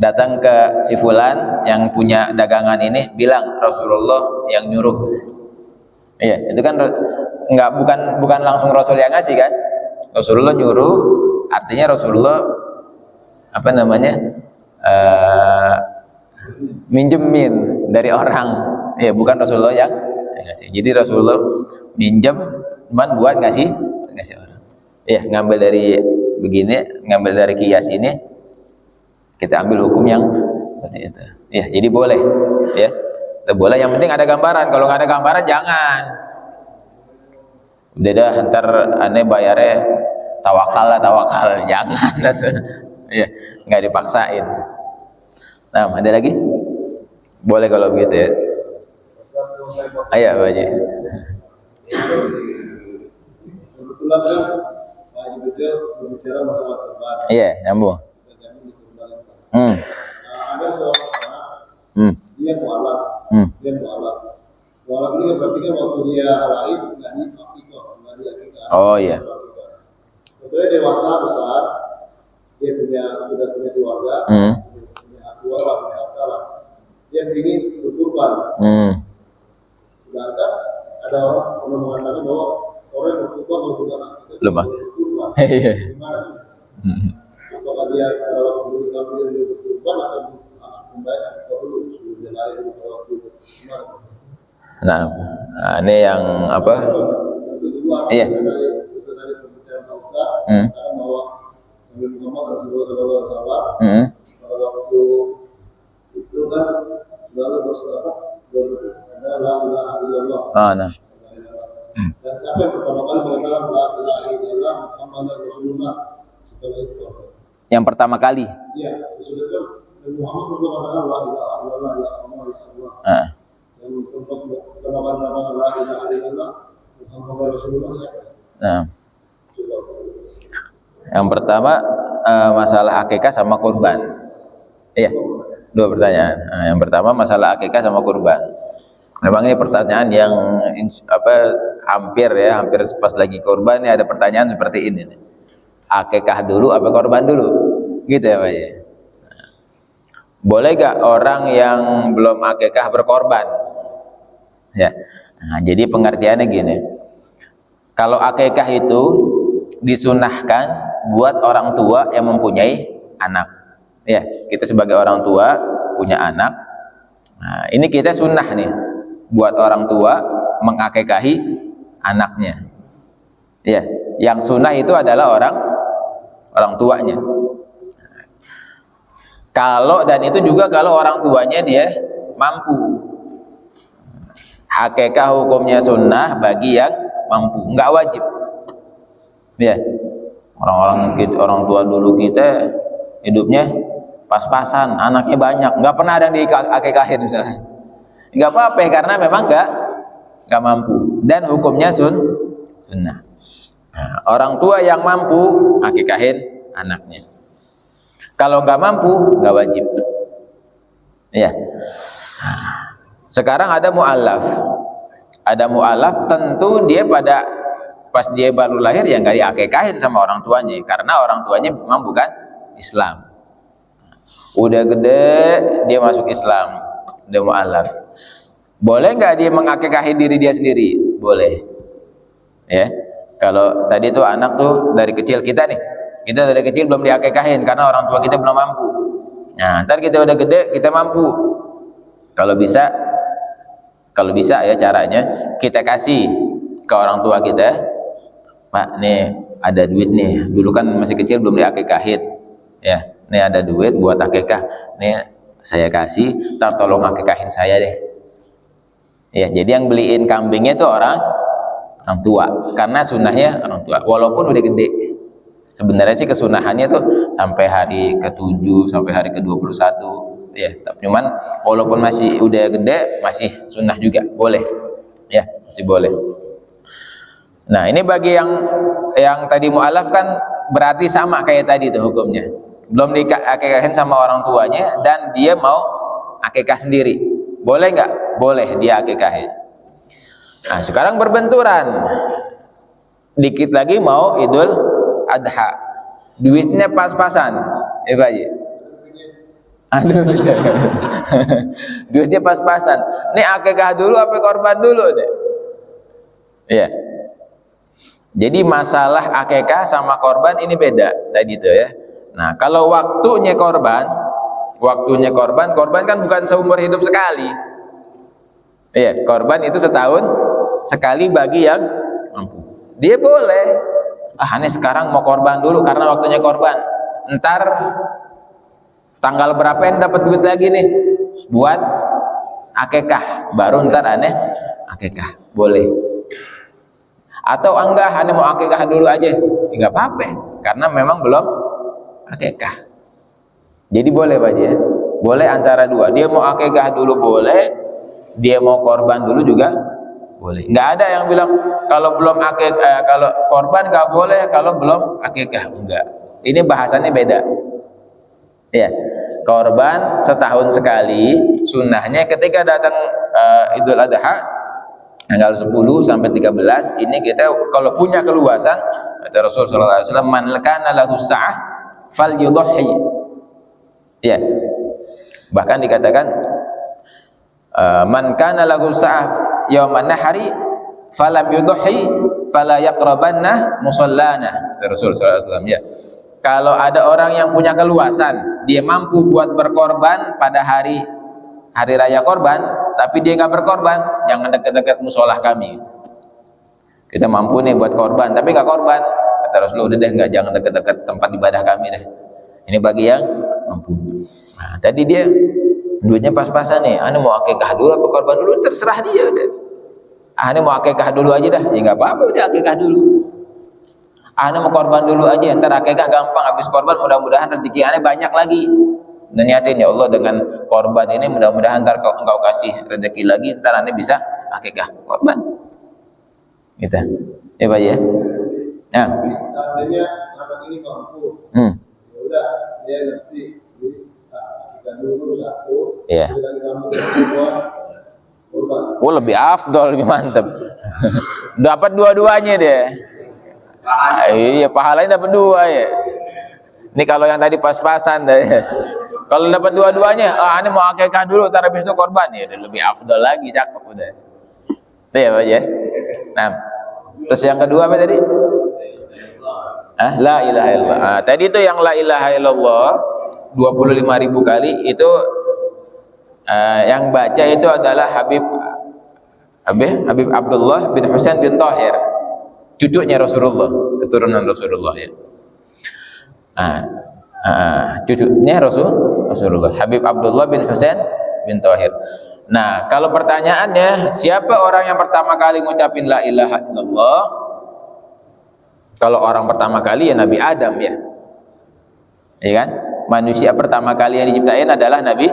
datang ke si fulan yang punya dagangan ini, bilang Rasulullah yang nyuruh. Iya, itu kan bukan langsung Rasul yang ngasih kan? Rasulullah nyuruh, artinya Rasulullah minjemin dari orang, ya bukan Rasulullah yang ngasih. Jadi Rasulullah minjem cuman buat ngasih orang. Ya, ngambil dari begini, ngambil dari kias ini, kita ambil hukum yang seperti itu. Ya, jadi boleh, ya, kita boleh. Yang penting ada gambaran. Kalau nggak ada gambaran jangan. Udah dah, ntar aneh bayarnya tawakal, jangan. Ya, nggak dipaksain. Nah, ada lagi? Boleh kalau begitu ya. Ayo Pak Haji. Kebetulan kan Pak Haji berbicara masalah korban. Iya, nyambung. Ada seorang anak, dia mualaf. Mualaf ini berarti kan waktu dia haid nggak diakikah, nggak diakikah. Oh iya. Kemudian dewasa besar, dia sudah punya keluarga, punya keluarga, punya anak, dia ingin berkurban. Sedangkan ada orang yang mengatakan bahwa orang yang berkurban melakukan akikah belum ah. Gimana? Apakah dia kalau mengambil berkurban atau langsung membayar atau dulu sebelum dia lari dulu waktu gimana? Nah, ini yang apa? Iya. bahwa Nabi Muhammad Rasulullah SAW pada waktu itu kan selalu bersedekah karena la ilaha illallah. Nah. Dan sampai pertama kali mengatakan la ilaha illallah Muhammadar Rasulullah setelah itu. Yang pertama kali. Iya, sudah itu Nabi Muhammad mengatakan la ilaha illallah ya Allah ya Allah. Yang untuk pertama kali mengatakan la ilaha illallah Muhammadar Rasulullah siapa? Nah. Yang pertama masalah akikah sama kurban. Iya, dua pertanyaan. Yang pertama masalah akikah sama kurban. Memang ini pertanyaan yang hampir pas lagi kurban ya ada pertanyaan seperti ini. Akikah dulu apa korban dulu? Gitu ya Pak ya. Boleh gak orang yang belum akikah berkorban? Ya. Nah, jadi pengertiannya gini. Kalau akikah itu disunahkan buat orang tua yang mempunyai anak. Ya, kita sebagai orang tua punya anak. Nah, ini kita sunnah nih buat orang tua mengakikahi anaknya. Ya, yang sunnah itu adalah orang tuanya. Dan itu juga kalau orang tuanya dia mampu. Akikah hukumnya sunnah bagi yang mampu, enggak wajib. Ya, orang tua dulu kita hidupnya pas-pasan, anaknya banyak, enggak pernah ada yang diakikahin misalnya. Enggak apa-apa karena memang enggak mampu dan hukumnya sunnah. Nah, orang tua yang mampu akikahin anaknya. Kalau nggak mampu, nggak wajib. Ya. Sekarang ada mu'alaf. Ada mu'alaf, tentu dia pas dia baru lahir ya nggak diakikahin sama orang tuanya, karena orang tuanya memang bukan Islam. Udah gede dia masuk Islam, udah mu'alaf. Boleh nggak dia mengakikahi diri dia sendiri? Boleh. Ya. Kalau tadi tuh anak tuh dari kecil kita dari kecil belum diakikahin karena orang tua kita belum mampu. Nah, ntar kita udah gede kita mampu. Kalau bisa ya caranya kita kasih ke orang tua kita, Pak, nih ada duit nih. Dulu kan masih kecil belum diakikahin. Ya, nih ada duit buat akikah. Nih saya kasih, ntar tolong akikahin saya deh. Ya, jadi yang beliin kambingnya itu orang tua, karena sunnahnya orang tua. Walaupun udah gede. Sebenarnya sih kesunahannya tuh sampai hari ke-7 sampai hari ke-21 ya, tapi cuman walaupun masih udah gede masih sunnah juga, boleh ya, masih boleh. Nah, ini bagi yang tadi mu'alaf kan berarti sama kayak tadi tuh hukumnya, belum diakikahin sama orang tuanya dan dia mau akikah sendiri, boleh nggak? Boleh dia akikahin. Nah, sekarang berbenturan, dikit lagi mau Idul Adha, duitnya pas-pasan, ya Pak Haji. Aduh, duitnya pas-pasan. Ini akikah dulu apa korban dulu deh? Iya. Jadi masalah akikah sama korban ini beda tadi tuh ya. Nah, kalau waktunya korban kan bukan seumur hidup sekali. Iya, korban itu setahun sekali bagi yang mampu. Dia boleh. Ini sekarang mau korban dulu karena waktunya korban. Ntar tanggal berapa yang dapat duit lagi nih buat akikah, baru ntar akikah, boleh. Atau enggak, mau akikah dulu aja, enggak apa-apa karena memang belum akikah. Jadi boleh Pak Haji ya, boleh antara dua. Dia mau akikah dulu boleh, dia mau korban dulu juga boleh. Nggak ada yang bilang kalau belum akikah, kalau korban nggak boleh kalau belum akikah. Enggak. Ini bahasannya beda. Ya, korban setahun sekali. Sunnahnya ketika datang Idul Adha tanggal 10 sampai 13 ini kita kalau punya keluasan, kata Rasulullah SAW, man kana lahu sa'ah falyudhi. Ya. Bahkan dikatakan man kana lahu sa'ah yauman nahari falam yudhi fala yaqrabanna musallana, Rasulullah SAW. Ya, kalau ada orang yang punya keluasan, dia mampu buat berkorban pada hari raya korban, tapi dia nggak berkorban, jangan dekat-dekat musolah kami. Kita mampu nih buat korban tapi nggak korban, kata Kata Rasulullah, udah deh, nggak, jangan dekat-dekat tempat ibadah kami deh. Ini bagi yang mampu. Nah, tadi dia duitnya pas-pasan nih. Ane mau akikah dulu apa korban dulu, terserah dia udah. Ane mau akikah dulu aja dah, ya nggak apa-apa, udah akikah dulu. Ane mau korban dulu aja, ntar akikah gampang, habis korban mudah-mudahan rezeki ane banyak lagi. Dan niatin, ya Allah, dengan korban ini mudah-mudahan ntar engkau kasih rezeki lagi, ntar ane bisa akikah korban. Gitu. Ya Pak ya. Nah. Seandainya anak ini mampu, ya udah dia ngerti, kita dulu satu, Iya. dan kamu kedua korban. Oh, lebih afdol, lebih mantap. Dapat dua-duanya deh. Iya, pahalanya dapat dua ya. Ini kalau yang tadi pas-pasan deh. Kalau dapat dua-duanya, ini mau akikah dulu, tar habis itu korban, ya udah lebih afdol lagi, cakep udah. Itu ya Pak ya. Nah, terus yang kedua apa tadi? La ilaha illallah. Tadi itu yang la ilaha illallah 25.000 kali itu yang baca itu adalah Habib Abdullah bin Husain bin Thahir, cucunya Rasulullah, keturunan Rasulullah ya. Cucunya Rasulullah, Habib Abdullah bin Husain bin Thahir. Nah, kalau pertanyaannya siapa orang yang pertama kali ngucapin la ilaha illallah? Kalau orang pertama kali ya Nabi Adam ya. Ya kan? Manusia pertama kali yang diciptain adalah Nabi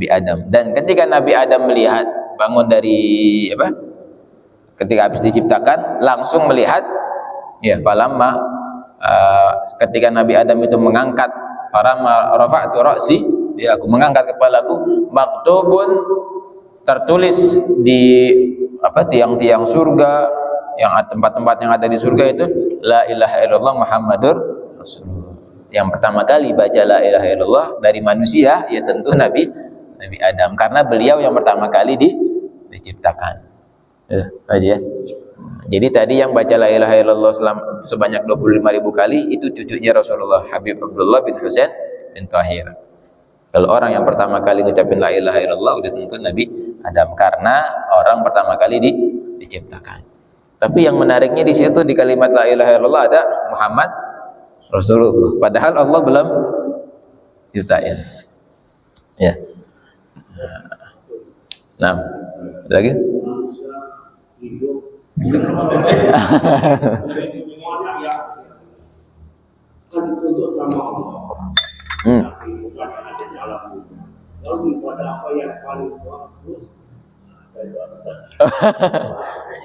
Adam. Dan ketika Nabi Adam melihat, bangun dari ketika habis diciptakan, langsung melihat ya, falamma ketika Nabi Adam itu mengangkat, rafa'tu ra'si, ya, aku mengangkat kepalaku, maktubun, tertulis di tiang-tiang surga, yang tempat-tempat yang ada di surga itu la ilaha illallah Muhammadur Rasulullah. Yang pertama kali baca la ilaha illallah dari manusia ya tentu Nabi Adam, karena beliau yang pertama kali diciptakan. Ya. Jadi tadi yang baca la ilaha illallah sebanyak 25.000 kali itu cucunya Rasulullah, Habib Abdullah bin Husain bin Thahir. Kalau orang yang pertama kali ngucapin la ilaha illallah udah tentu Nabi Adam, karena orang pertama kali diciptakan. Tapi yang menariknya di situ di kalimat la ilaha illallah ada Muhammad Rasulullah. Padahal Allah belum ciptain. Ya. Nah, ada lagi?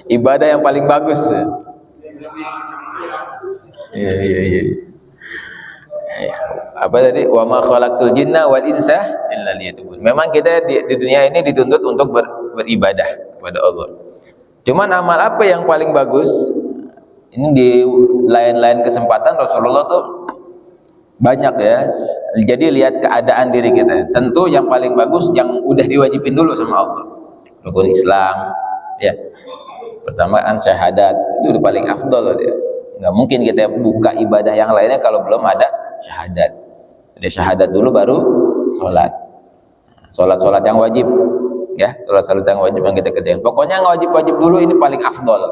Ibadah yang paling bagus. Iya. Apa tadi? Wa ma khalaqtul jinna wal insa illa liya'budun. Memang kita di dunia ini dituntut untuk beribadah kepada Allah. Cuman amal apa yang paling bagus? Ini di lain-lain kesempatan Rasulullah tuh banyak ya. Jadi lihat keadaan diri kita. Tentu yang paling bagus yang udah diwajibin dulu sama Allah. Rukun Islam, ya. Pertama kan syahadat, itu udah paling afdol dia. Nggak mungkin kita buka ibadah yang lainnya kalau belum ada syahadat. Jadi syahadat dulu baru sholat. Sholat yang wajib, ya. Sholat yang wajib yang kita kerjain. Pokoknya yang wajib dulu ini paling afdol.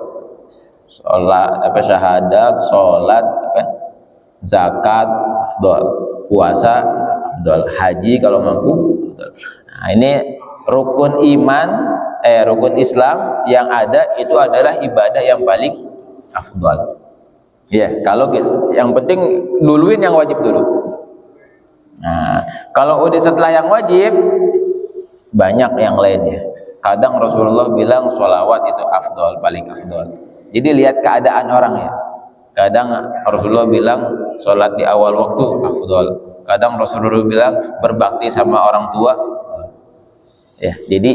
Sholat, syahadat, sholat, zakat, afdol. Puasa, afdol. Haji kalau mampu, afdol. Nah, ini rukun iman, rukun Islam yang ada itu adalah ibadah yang paling afdal. Ya, kalau yang penting duluin yang wajib dulu. Nah, kalau udah setelah yang wajib banyak yang lainnya. Kadang Rasulullah bilang sholawat itu afdal, paling afdal. Jadi lihat keadaan orang ya. Kadang Rasulullah bilang sholat di awal waktu afdal. Kadang Rasulullah bilang berbakti sama orang tua. Ya, jadi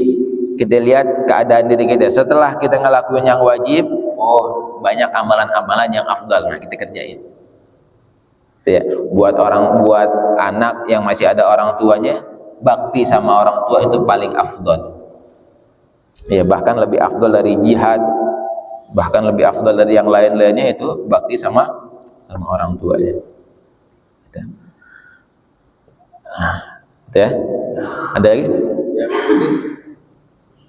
kita lihat keadaan diri kita. Setelah kita ngelakuin yang wajib, banyak amalan-amalan yang afdal, nah kita kerjain. Ya, buat anak yang masih ada orang tuanya, bakti sama orang tua itu paling afdal. Ya, bahkan lebih afdal dari jihad, bahkan lebih afdal dari yang lain-lainnya itu bakti sama orang tuanya. Ya, ada lagi?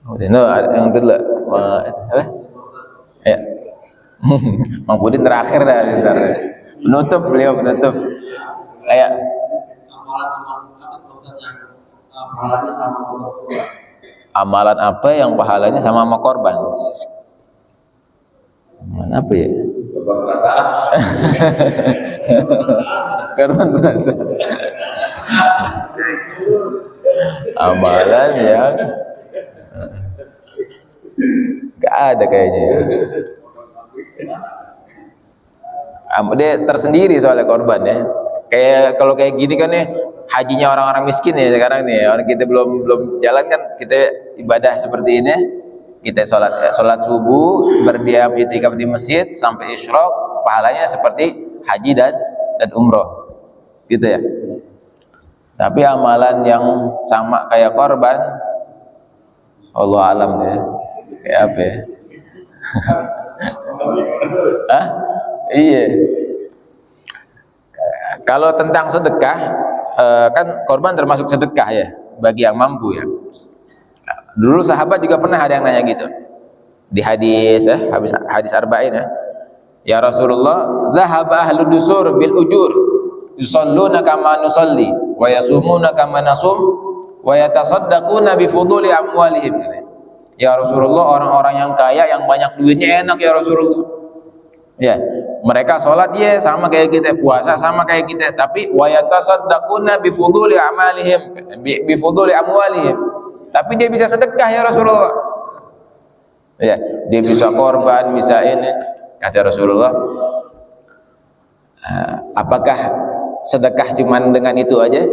Yang kedua, ya. Mang Pudin terakhir dah, ntar. Penutup, beliau penutup. Kayak amalan apa yang pahalanya sama korban? Amalan apa ya? Korban berasa. Amalan yang gak ada kayaknya. Dia tersendiri soalnya korban ya. Kayak kalau kayak gini kan nih hajinya orang-orang miskin ya sekarang nih. Orang kita belum jalan kan, kita ibadah seperti ini. Kita sholat subuh, berdiam itikaf di masjid sampai isyraq, pahalanya seperti haji dan umroh. Gitu ya. Tapi amalan yang sama kayak korban, Allah alam ya. Kayak apa ya? Hah? Iya. Kalau tentang sedekah, kan korban termasuk sedekah ya, bagi yang mampu ya. Dulu sahabat juga pernah ada yang nanya gitu. Di hadis hadis arba'in ya. Ya Rasulullah, dhahaba ahlu dusur bil ujur, yusalluna kama nusalli, wa yasumuna kama nasum, wa yatasaddaquna bi fuduli amwalihim. Ya Rasulullah, orang-orang yang kaya yang banyak duitnya enak ya Rasulullah. Ya, mereka sholat ya sama kayak kita, puasa sama kayak kita, tapi wa yatasaddaquna bi fuduli amalihim, bi fuduli amwalihim. Tapi dia bisa sedekah ya Rasulullah. Ya, dia bisa korban, bisa ini. Kata Rasulullah, apakah sedekah cuman dengan itu aja?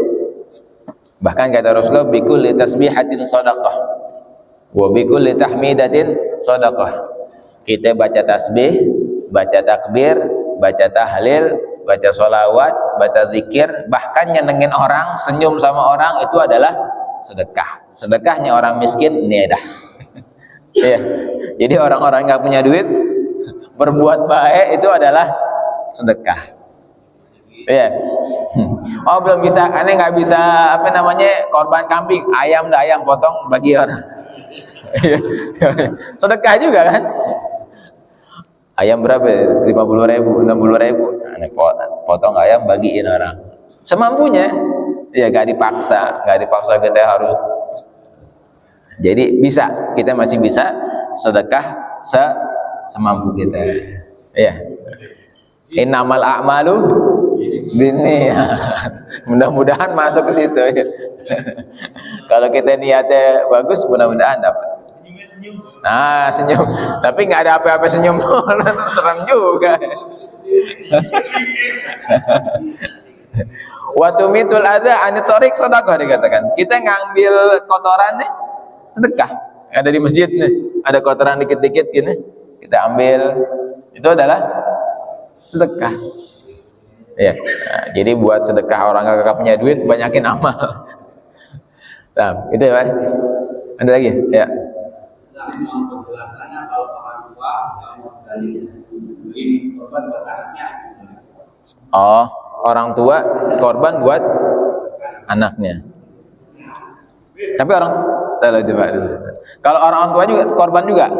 Bahkan kata Rasulullah, bikulli tasbihatin shadaqah wa bikulli tahmidatin shadaqah. Kita baca tasbih, baca takbir, baca tahlil, baca sholawat, baca zikir, bahkan nyenengin orang, senyum sama orang, itu adalah sedekah. Sedekahnya orang miskin ini dah. Iya. Jadi orang-orang nggak punya duit berbuat baik itu adalah sedekah. Iya. Oh belum bisa, aneh nggak bisa apa namanya korban kambing, ayam potong bagi orang. Sedekah juga kan? Ayam berapa? 50.000, 60.000. Aneh potong ayam bagiin orang. Semampunya. Ya nggak dipaksa kita harus. Jadi bisa, kita masih bisa sedekah semampu kita. Ya. Innamal a'malu binniyat. Mudah-mudahan masuk ke situ. Ya. Kalau kita niatnya bagus, mudah-mudahan dapat. Nah, senyum. Tapi nggak ada apa-apa senyum. Serem juga. Waktu mitul ada anitorik sedekah dikatakan. Kita ngambil kotoran nih, sedekah. Ada di masjid nih, ada kotoran dikit-dikit gini, kita ambil, itu adalah sedekah. Ya. Nah, jadi buat sedekah orang kagak punya duit, banyakin amal. Nah, itu ya. Ada lagi? Ya. Oh, orang tua korban buat anaknya. Tapi kalau orang tua juga korban juga.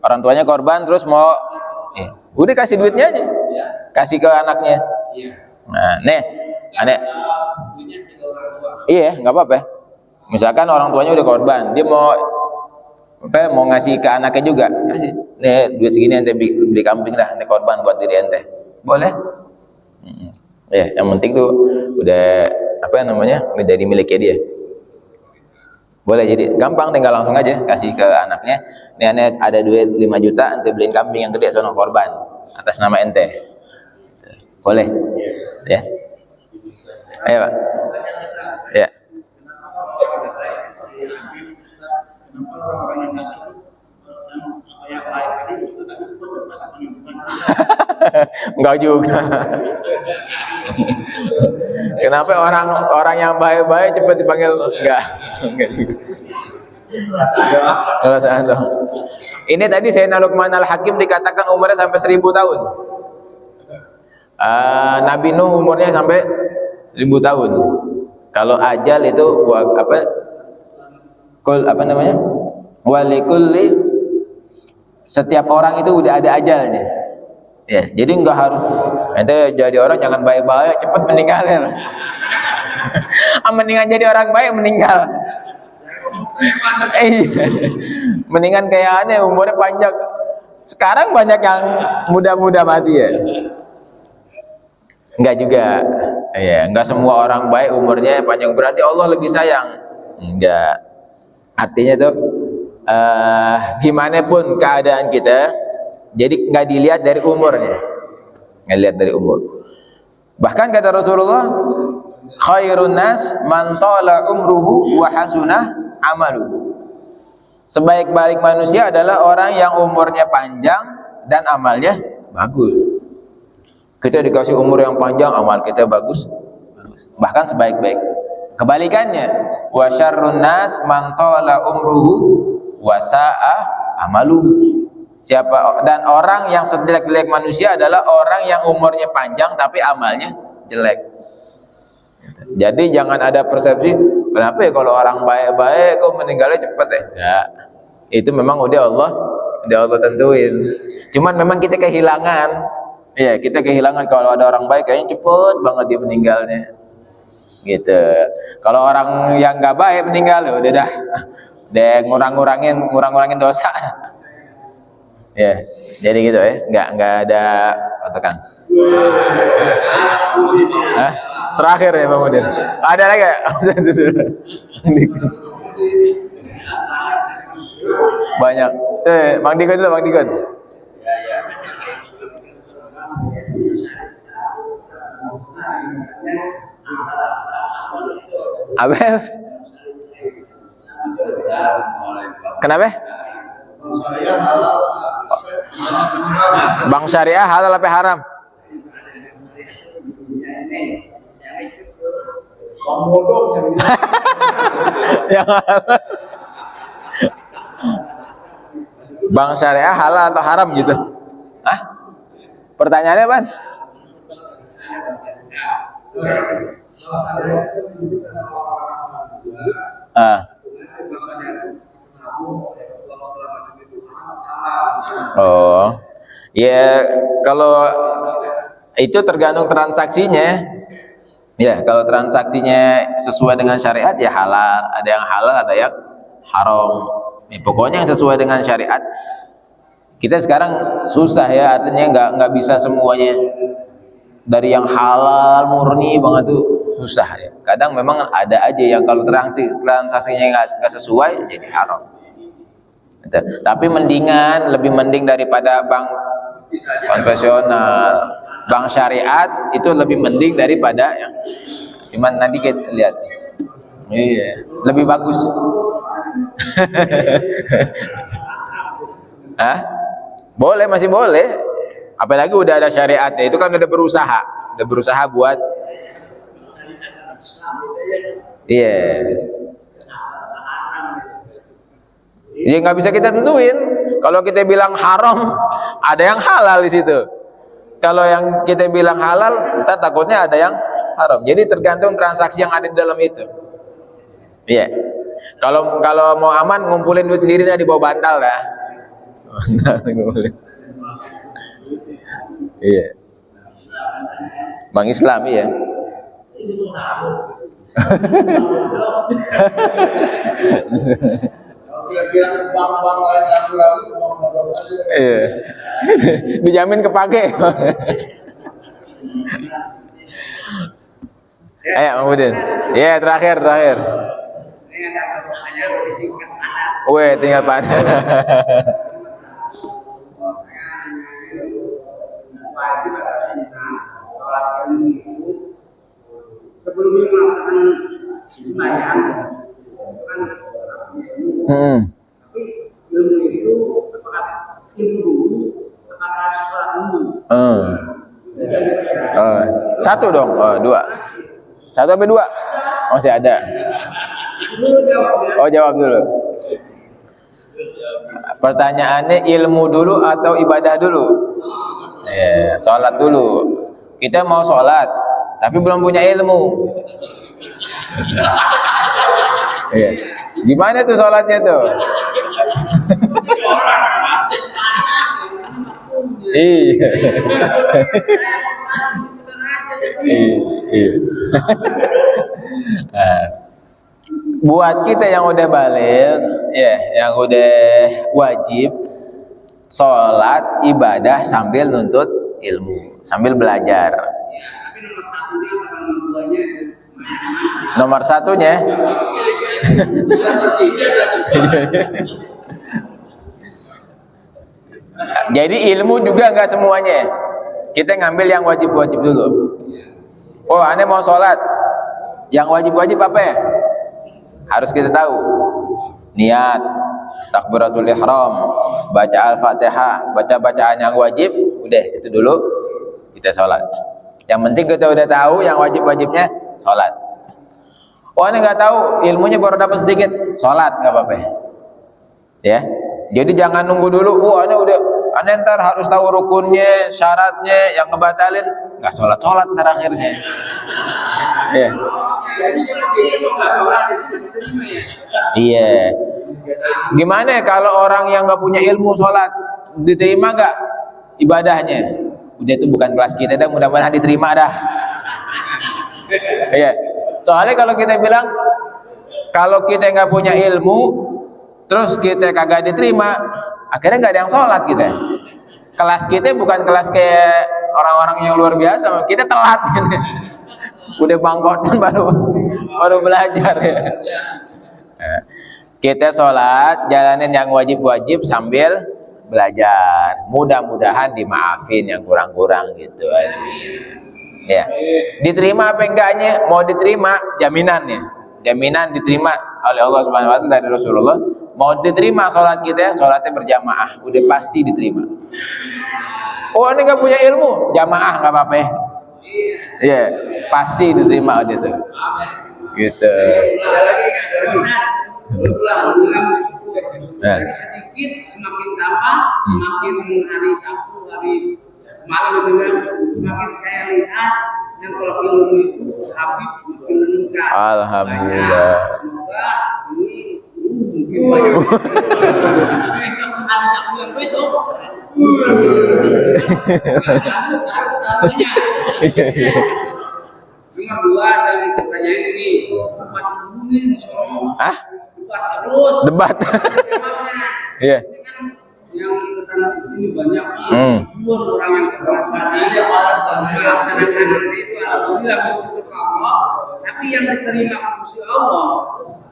Orang tuanya korban terus mau udah kasih duitnya aja. Kasih ke anaknya. Nah, nih, aneh. Iya, nggak apa-apa. Misalkan orang tuanya udah korban, dia mau ngasih ke anaknya juga, kasih. Nih, duit segini ente beli kambing dah, ente korban buat diri ente. Boleh? Ya, yang penting tuh udah udah jadi miliknya dia. Boleh, jadi gampang, tinggal langsung aja kasih ke anaknya. Nih aneh ada duit 5 juta, ente beliin kambing yang gede sono korban atas nama ente. Boleh. Ya. Ayo, Pak. Ya. Enggak juga. Kenapa orang yang baik-baik cepat dipanggil enggak juga. Perasaan dong. Ini tadi Sayyidina Luqman Al-Hakim dikatakan umurnya sampai 1000 tahun. Nabi Nuh umurnya sampai 1000 tahun. Kalau ajal itu walikulli Setiap orang itu udah ada ajalnya. Ya, jadi nggak harus ente jadi orang jangan baik-baik cepet meninggal ya. Mendingan jadi orang baik meninggal. Mendingan kayak aneh umurnya panjang. Sekarang banyak yang muda-muda mati ya. Enggak juga. Ya, enggak semua orang baik umurnya panjang berarti Allah lebih sayang. Enggak. Artinya tuh gimana pun keadaan kita, jadi nggak dilihat dari umurnya, nggak dilihat dari umur. Bahkan kata Rasulullah, khairun nas man tala umruhu wa hasunah amaluhu. Sebaik-baik manusia adalah orang yang umurnya panjang dan amalnya bagus. Kita dikasih umur yang panjang, amal kita bagus. Bahkan sebaik-baik. Kebalikannya, wa syarrun nas man tala umruhu wa sa'a amaluhu. Siapa dan orang yang sejelek-jelek manusia adalah orang yang umurnya panjang tapi amalnya jelek. Jadi jangan ada persepsi, kenapa ya kalau orang baik-baik kok meninggalnya cepet ya? Ya, itu memang udah Allah tentuin. Cuman memang kita kehilangan, ya kita kehilangan kalau ada orang baik kayaknya cepet banget dia meninggalnya, gitu. Kalau orang yang nggak baik meninggal, ya udah dah, ngurang-ngurangin dosa. Ya, jadi gitu ya, nggak ada patokan. Hah? Terakhir ya Bang Udin. Ada lagi ya? Banyak. Bang Dikon dulu, Bang Dikon. Apa? Kenapa? Bank syariah halal apa haram? Yang halal. Bank syariah halal atau haram gitu? Hah? Pertanyaannya apa? Oh, ya kalau itu tergantung transaksinya. Ya, kalau transaksinya sesuai dengan syariat ya halal, ada yang halal, ada yang haram. Ya, pokoknya yang sesuai dengan syariat. Kita sekarang susah ya, artinya nggak bisa semuanya dari yang halal murni banget tuh susah ya. Kadang memang ada aja yang kalau transaksinya nggak sesuai jadi haram. Tapi lebih mending daripada bank konvensional. Bank syariat itu lebih mending daripada yang cuman nanti kita lihat. Iya, lebih bagus. Hah? Boleh, masih boleh. Apalagi udah ada syariatnya, itu kan udah berusaha buat. Iya. Ya nggak bisa kita tentuin. Kalau kita bilang haram, ada yang halal di situ. Kalau yang kita bilang halal, kita takutnya ada yang haram. Jadi tergantung transaksi yang ada di dalam itu. Iya. Kalau mau aman, ngumpulin duit sendiri dah di bawah bantal dah. Iya. Bang Islam iya. Iya. Dijamin kepake. Ayo Bang Udin. Iya, terakhir. Weh, tinggal pada. Sebelumnya melakukan sembahyang kan tapi ilmu itu apakah ilmu dulu apakah sekolah dulu? Satu dong, dua. Satu apa dua? Masih ada. Oh, jawab dulu. Pertanyaannya ilmu dulu atau ibadah dulu? Sholat dulu. Kita mau sholat, tapi belum punya ilmu. Gimana tuh sholatnya tuh? Iya. Iya. Nah, buat kita yang udah balik, ya, yang udah wajib sholat ibadah sambil nuntut ilmu, sambil belajar. Nomor satunya, jadi ilmu juga nggak semuanya. Kita ngambil yang wajib-wajib dulu. Oh, aneh mau sholat, yang wajib-wajib apa ya? Harus kita tahu. Niat, takbiratul ihram, baca al-fatihah, baca bacaan yang wajib, udah itu dulu kita sholat. Yang penting kita udah tahu yang wajib-wajibnya, sholat. Oh, aneh nggak tahu, ilmunya baru dapat sedikit, sholat nggak apa-apa. Ya, jadi jangan nunggu dulu. Oh, aneh ntar harus tahu rukunnya, syaratnya, yang ngebatalin, nggak sholat ntar akhirnya. Ya. Iya. Gimana kalau orang yang nggak punya ilmu sholat, diterima nggak ibadahnya? Udah, itu bukan kelas kita dah, mudah-mudahan diterima dah. Iya. Soalnya kalau kita bilang kalau kita nggak punya ilmu, terus kita kagak diterima, akhirnya nggak ada yang sholat kita. Kelas kita bukan kelas kayak orang-orang yang luar biasa, kita telat gitu. Udah bangkotan baru belajar ya. Nah, kita sholat, jalanin yang wajib-wajib sambil belajar. Mudah-mudahan dimaafin yang kurang-kurang gitu aja. Ya, diterima apa enggaknya? Mau diterima, jaminannya, jaminan diterima oleh Allah Subhanahu Wa Taala dari Rasulullah. Mau diterima sholat kita, sholatnya berjamaah, udah pasti diterima. Oh, ini nggak punya ilmu, jamaah nggak apa-apa. Iya, pasti diterima gitu. Gitu. Nah. Sedikit semakin tambah, semakin hari Sabtu, hari malam semakin saya lihat yang kalau ilmu itu Habib semakin meningkat. Alhamdulillah. Semoga ini mungkin banyak. Besok hari Sabtu yang besok. Nomor dua dari pertanyaan ini, debat debat. Iya. Yang ini banyak orang yang melaksanakan itu alhamdulillah bersyukur ke Allah, tapi yang diterima kursi Allah,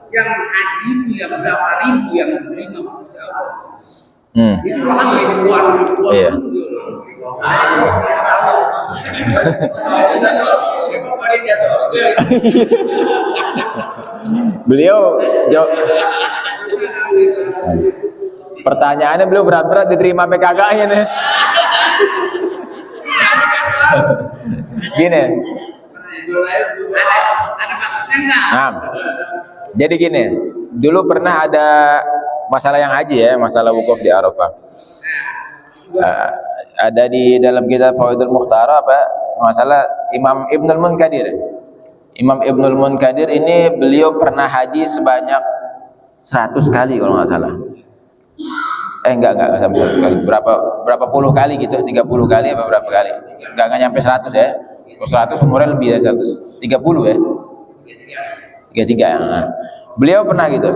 yang haji itu yang berapa ribu yang diterima kursi Allah. Itu kan ribuan. Iya. Beliau jawab. Pertanyaannya beliau berat-berat, diterima PKK-nya nih. Gini. Nah, jadi gini, dulu pernah ada masalah yang haji ya, masalah wukuf di Arafah. Ada di dalam kitab Fawaidul Mukhtar apa? Masalah Imam Ibnul Munkadir. Imam Ibnul Munkadir ini beliau pernah haji sebanyak 100 kali kalau nggak salah. Enggak sampai 100 kali. Berapa puluh kali gitu, 30 kali apa berapa kali? Enggak nyampe 100 ya. Kalau 100 umurnya lebih dari 100. 30 ya. 33 ya. Nah, beliau pernah gitu.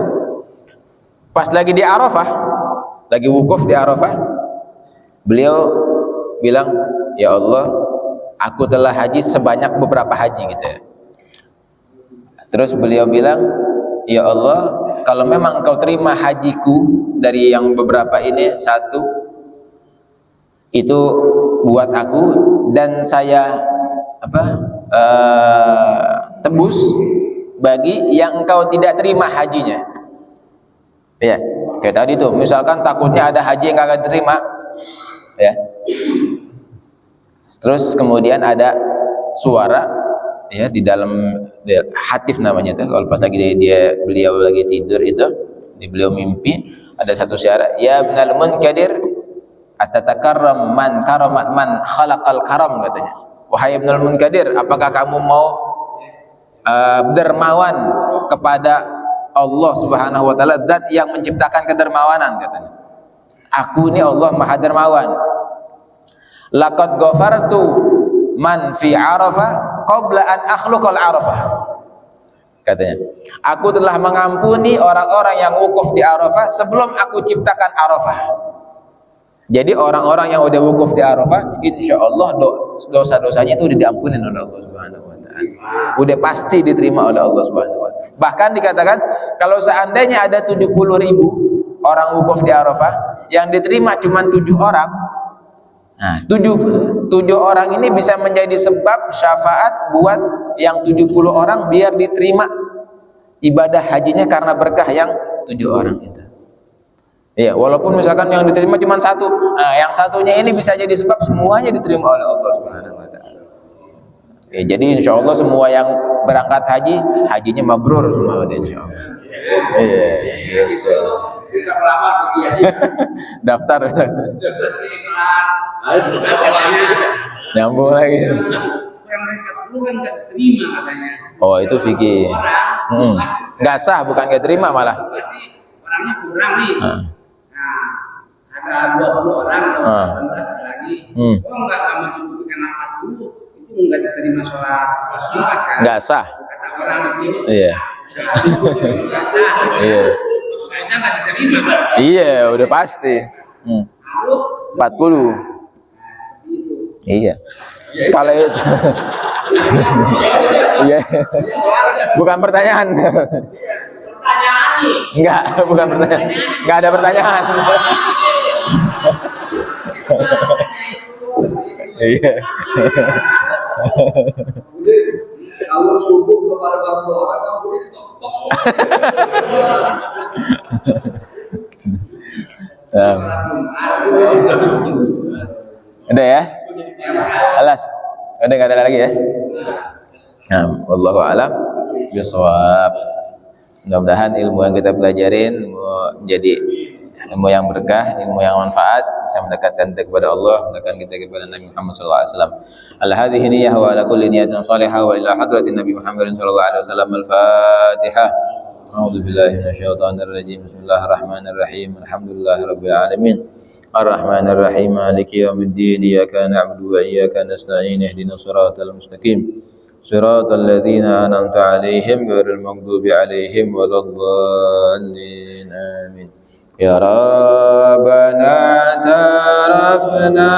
Pas lagi di Arafah, lagi wukuf di Arafah, beliau bilang, "Ya Allah, aku telah haji sebanyak beberapa haji," gitu ya. Terus beliau bilang, "Ya Allah, kalau memang Engkau terima hajiku dari yang beberapa ini satu, itu buat aku dan saya tebus bagi yang Engkau tidak terima hajinya." Ya, kayak tadi tuh, misalkan takutnya ada haji yang kagak terima, ya. Terus kemudian ada suara, ya, di dalam hatif namanya tuh, kalau pas lagi beliau lagi tidur itu, beliau mimpi, ada satu suara, "Ya Ibnul Munkadir, atatakarram man karamat man khalaqal karam," katanya. "Wahai Ibnul Munkadir, apakah kamu mau dermawan kepada Allah Subhanahu wa taala, zat yang menciptakan kedermawanan," katanya. "Aku ini Allah Maha Dermawan. Laqad ghafartu man fi Arafah qabla an akhluqal Arafah. Katanya, aku telah mengampuni orang-orang yang wukuf di Arafah sebelum aku ciptakan Arafah. Jadi orang-orang yang udah wukuf di Arafah, insya Allah dosa-dosanya itu udah diampuni oleh Allah Subhanahu Wa Taala. Udah pasti diterima oleh Allah Subhanahu Wa Taala. Bahkan dikatakan kalau seandainya ada 70.000 orang wukuf di Arafah, yang diterima cuma 7 orang. Nah, 7 orang ini bisa menjadi sebab syafaat buat yang 70 orang biar diterima ibadah hajinya karena berkah yang 7 orang itu. Iya, walaupun misalkan yang diterima cuma 1, nah yang satunya ini bisa jadi sebab semuanya diterima oleh Allah Subhanahu Wa Taala. Ya, jadi insya Allah semua yang berangkat haji, hajinya mabrur semua insya Allah. Iya, gitu. Bisa melamar pergi haji. Daftar. Nyambung lagi. Yang mereka dulu kan nggak terima katanya. Oh, itu fikih. Nggak sah, bukan nggak terima malah. Berarti orangnya kurang nih. Nah, ada 20 orang atau 18 lagi. Oh, nggak sama cukupkan nafas dulu. Itu nggak diterima sholat Jumat kan? Nggak sah. Kata orang itu. Iya. Nggak sah. Iya. Nggak sah nggak diterima. Iya, udah pasti. Harus 40. itu. Iya. Kalau itu. Iya. Bukan pertanyaan. Pertanyaan nih. Enggak, bukan pertanyaan. Enggak ada pertanyaan. Iya. Kalau subuh belum ada bangun orang, kamu boleh ditok-tok. Udah ya? Alas. Udah nggak ada lagi ya? Nah, wallahu a'lam bishawab. Mudah-mudahan ilmu yang kita pelajarin menjadi ilmu yang berkah, ilmu yang manfaat, bisa mendekatkan kita kepada Allah, mendekatkan kita kepada Nabi Muhammad SAW. Al-hadhihi niyyah wa ala kulli niyatin salihah wa ila hadratin Nabi Muhammad SAW. Al-Fatihah. A'udzu billahi minasyaitonir rajim. Bismillahirrahmanirrahim. Alhamdulillahirabbil alamin. Ar-Rahmanir Rahim. Maliki yaumiddin. Iyyaka na'budu wa iyyaka nasta'in. Ihdinas siratal mustaqim. Siratal ladzina an'amta 'alaihim ghairil maghdubi 'alaihim waladdallin. Amin. Ya Rabbana tarafna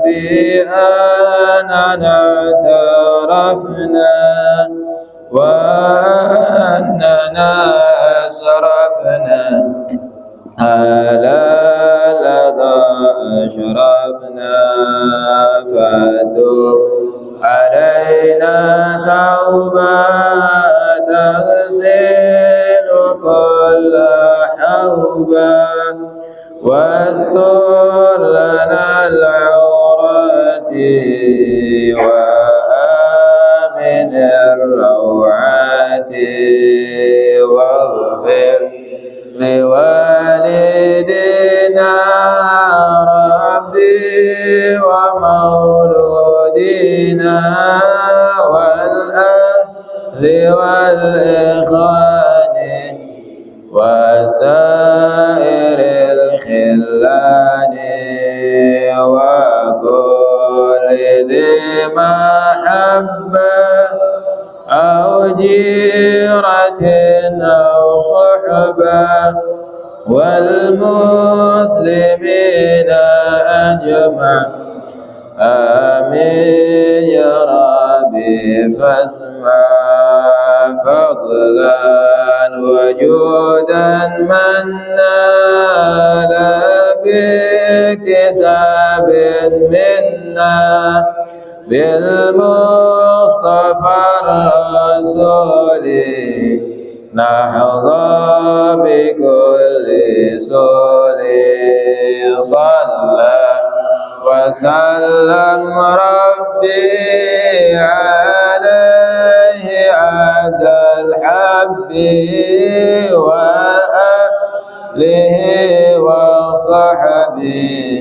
bi anana tarafna wa annana asrafna ala ladha ashrafna fadu alaina taubat taghsil kulla hauban wastur lana al-awrati wa amin ar-rawati waghfir liwalidina rabbi wa mauludina wal ahli wal ikhwani wa sairil khillani wa kulli dhi mahabbah أو جيرة أو صحبة والمسلمين أجمع آمين يا ربي فاسمع فضلا وجودا من نال باكتساب منا بالمصطفى الرسول نحظى بكل سول صلى وسلم ربي عليه عد الحب وأهله وصحبه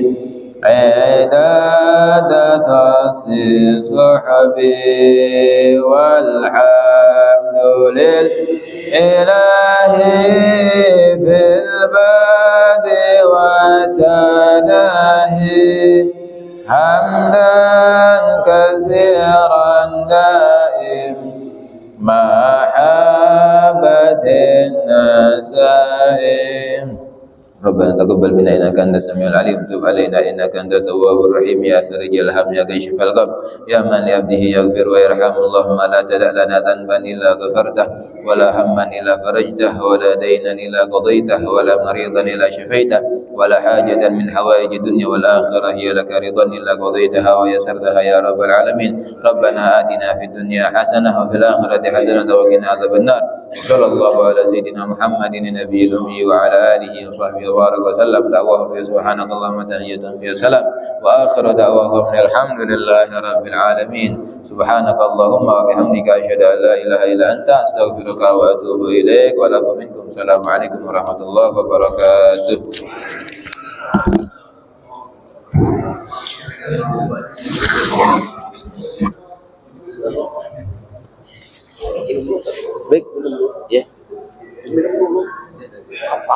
عداد صحبي والحمد لله في البدء والتناهي حمدا كثيرا دائم محبة النسائم ربنا تقبل منا إنك أنت السميع العليم تب علينا إنك أنت التواب الرحيم يا فرج الهم يا كاشف الغم يا من لعبده يغفر ويرحم اللهم لا تدع لنا ذنبا إلا غفرته ولا هما إلا فرجته ولا دينا إلا قضيته ولا مريضا إلا شفيته ولا حاجة من حوائج الدنيا والآخرة هي لك رضا إلا قضيتها ويسرتها يا رب العالمين ربنا آتنا في الدنيا حسنة وفي الآخرة حسنة وقنا عذاب النار صلى الله على سيدنا محمد النبي الأمي وعلى آله وصحبه وبارك وسلم دعواهم سبحانك اللهم تحية في سلام وآخر دعواهم الحمد لله رب العالمين سبحانك اللهم وبحمدك أشهد أن لا إله إلا أنت أستغفرك وأتوب إليك ولكم منكم السلام عليكم ورحمة الله وبركاته. Baik, minum dulu. Ya. Minum dulu. Apa?